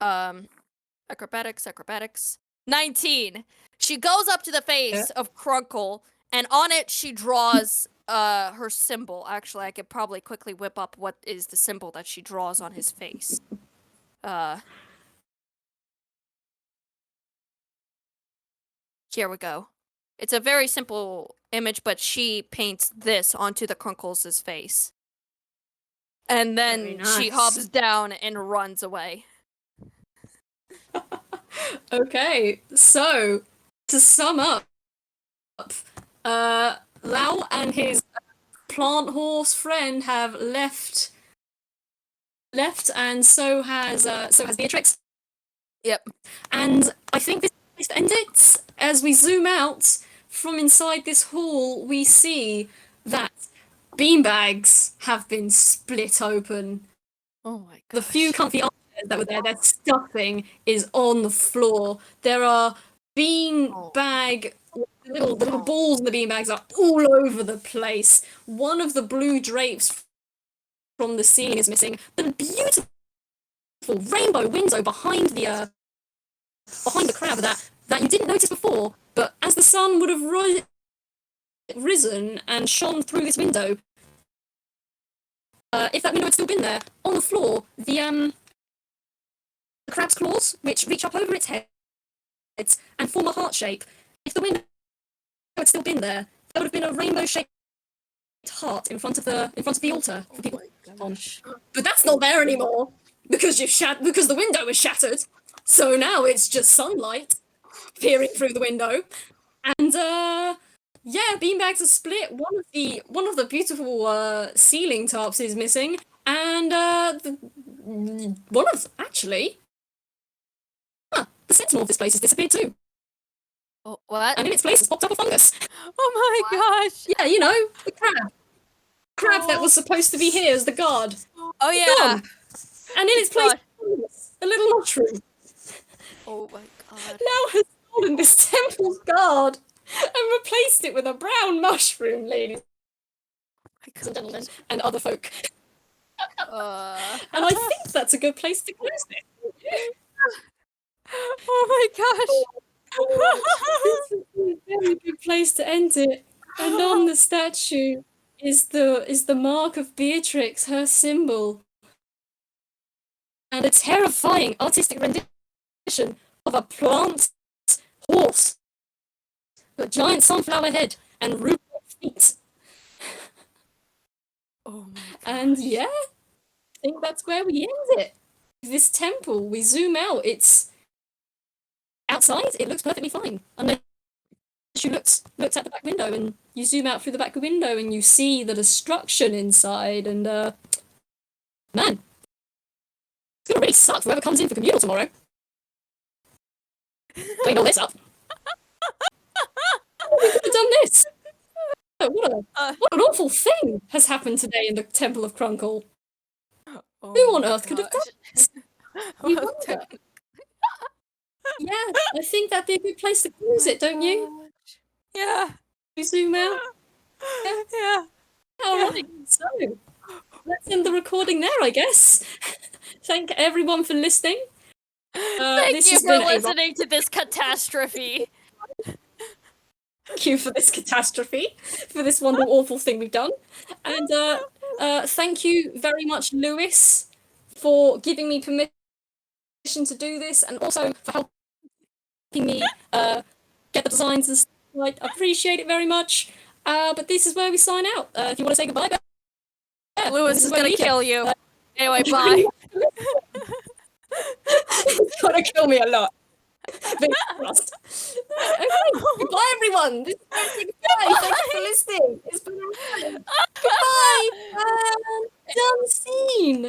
[SPEAKER 3] Acrobatics. 19. She goes up to the face of Crunkle, and on it she draws her symbol. Actually, I could probably quickly whip up what is the symbol that she draws on his face. Here we go. It's a very simple image, but she paints this onto the Crunkles' face. And then she hops down and runs away.
[SPEAKER 4] Okay, so to sum up, Lao and his plant horse friend have left, and so has Beatrix.
[SPEAKER 3] Yep.
[SPEAKER 4] And I think this is to end it. As we zoom out from inside this hall, we see that beanbags have been split open.
[SPEAKER 3] Oh my god.
[SPEAKER 4] The few comfy armchairs that were there, their stuffing is on the floor. There are beanbag, the little balls in the beanbags are all over the place. One of the blue drapes from the ceiling is missing. The beautiful rainbow window behind the crab that you didn't notice before, but as the sun would have risen and shone through this window, if that window had still been there, on the floor, the crab's claws, which reach up over its head and form a heart shape. If the window had still been there would have been a rainbow-shaped heart in front of the altar for people on. But that's not there anymore because the window was shattered. So now it's just sunlight peering through the window, and beanbags are split. One of the beautiful ceiling tarps is missing, and the sentinel of this place has disappeared too.
[SPEAKER 3] Oh, what?
[SPEAKER 4] And in its place has popped up a fungus.
[SPEAKER 3] Oh my gosh.
[SPEAKER 4] Yeah, you know, the crab. Crab that was supposed to be here as the guard.
[SPEAKER 3] Oh yeah.
[SPEAKER 4] Gone. And in its place,
[SPEAKER 3] God.
[SPEAKER 4] a little mushroom.
[SPEAKER 3] Oh my god.
[SPEAKER 4] Now has stolen this temple's guard and replaced it with a brown mushroom, ladies and gentlemen, and other folk. And I think that's a good place to close it.
[SPEAKER 3] Oh my gosh.
[SPEAKER 4] This is a very good place to end it. And on the statue is the mark of Beatrix, her symbol. And a terrifying artistic rendition of a plant horse with a giant sunflower head and root feet.
[SPEAKER 3] Oh my god.
[SPEAKER 4] And yeah, I think that's where we end it. This temple, we zoom out, it's outside, it looks perfectly fine. Unless you looked at the back window and you zoom out through the back window and you see the destruction inside and man, it's gonna really suck whoever comes in for communal tomorrow. Clean all this up. We could have done this. What an awful thing has happened today in the Temple of Crunkle.
[SPEAKER 3] Oh
[SPEAKER 4] Who on
[SPEAKER 3] my
[SPEAKER 4] earth could have done
[SPEAKER 3] gosh.
[SPEAKER 4] this? You wonder. Yeah, I think that'd be a good place to close it, don't you?
[SPEAKER 3] Yeah.
[SPEAKER 4] We zoom out.
[SPEAKER 3] Yeah.
[SPEAKER 4] Alright, so let's end the recording there, I guess. Thank everyone for listening.
[SPEAKER 3] Thank
[SPEAKER 4] this
[SPEAKER 3] you
[SPEAKER 4] has
[SPEAKER 3] for
[SPEAKER 4] been a
[SPEAKER 3] listening to this catastrophe.
[SPEAKER 4] Thank you for this catastrophe, for this wonderful, awful thing we've done. And thank you very much, Lewis, for giving me permission to do this and also for helping me get the designs and stuff. I appreciate it very much. But this is where we sign out. If you want to say goodbye,
[SPEAKER 3] Lewis is
[SPEAKER 4] where
[SPEAKER 3] gonna
[SPEAKER 4] we
[SPEAKER 3] kill
[SPEAKER 4] end.
[SPEAKER 3] you. Anyway, bye.
[SPEAKER 4] It's gonna kill me a lot. Big trust. Okay, goodbye, everyone. This is goodbye. Thank you for listening. It's been a Goodbye. Done scene.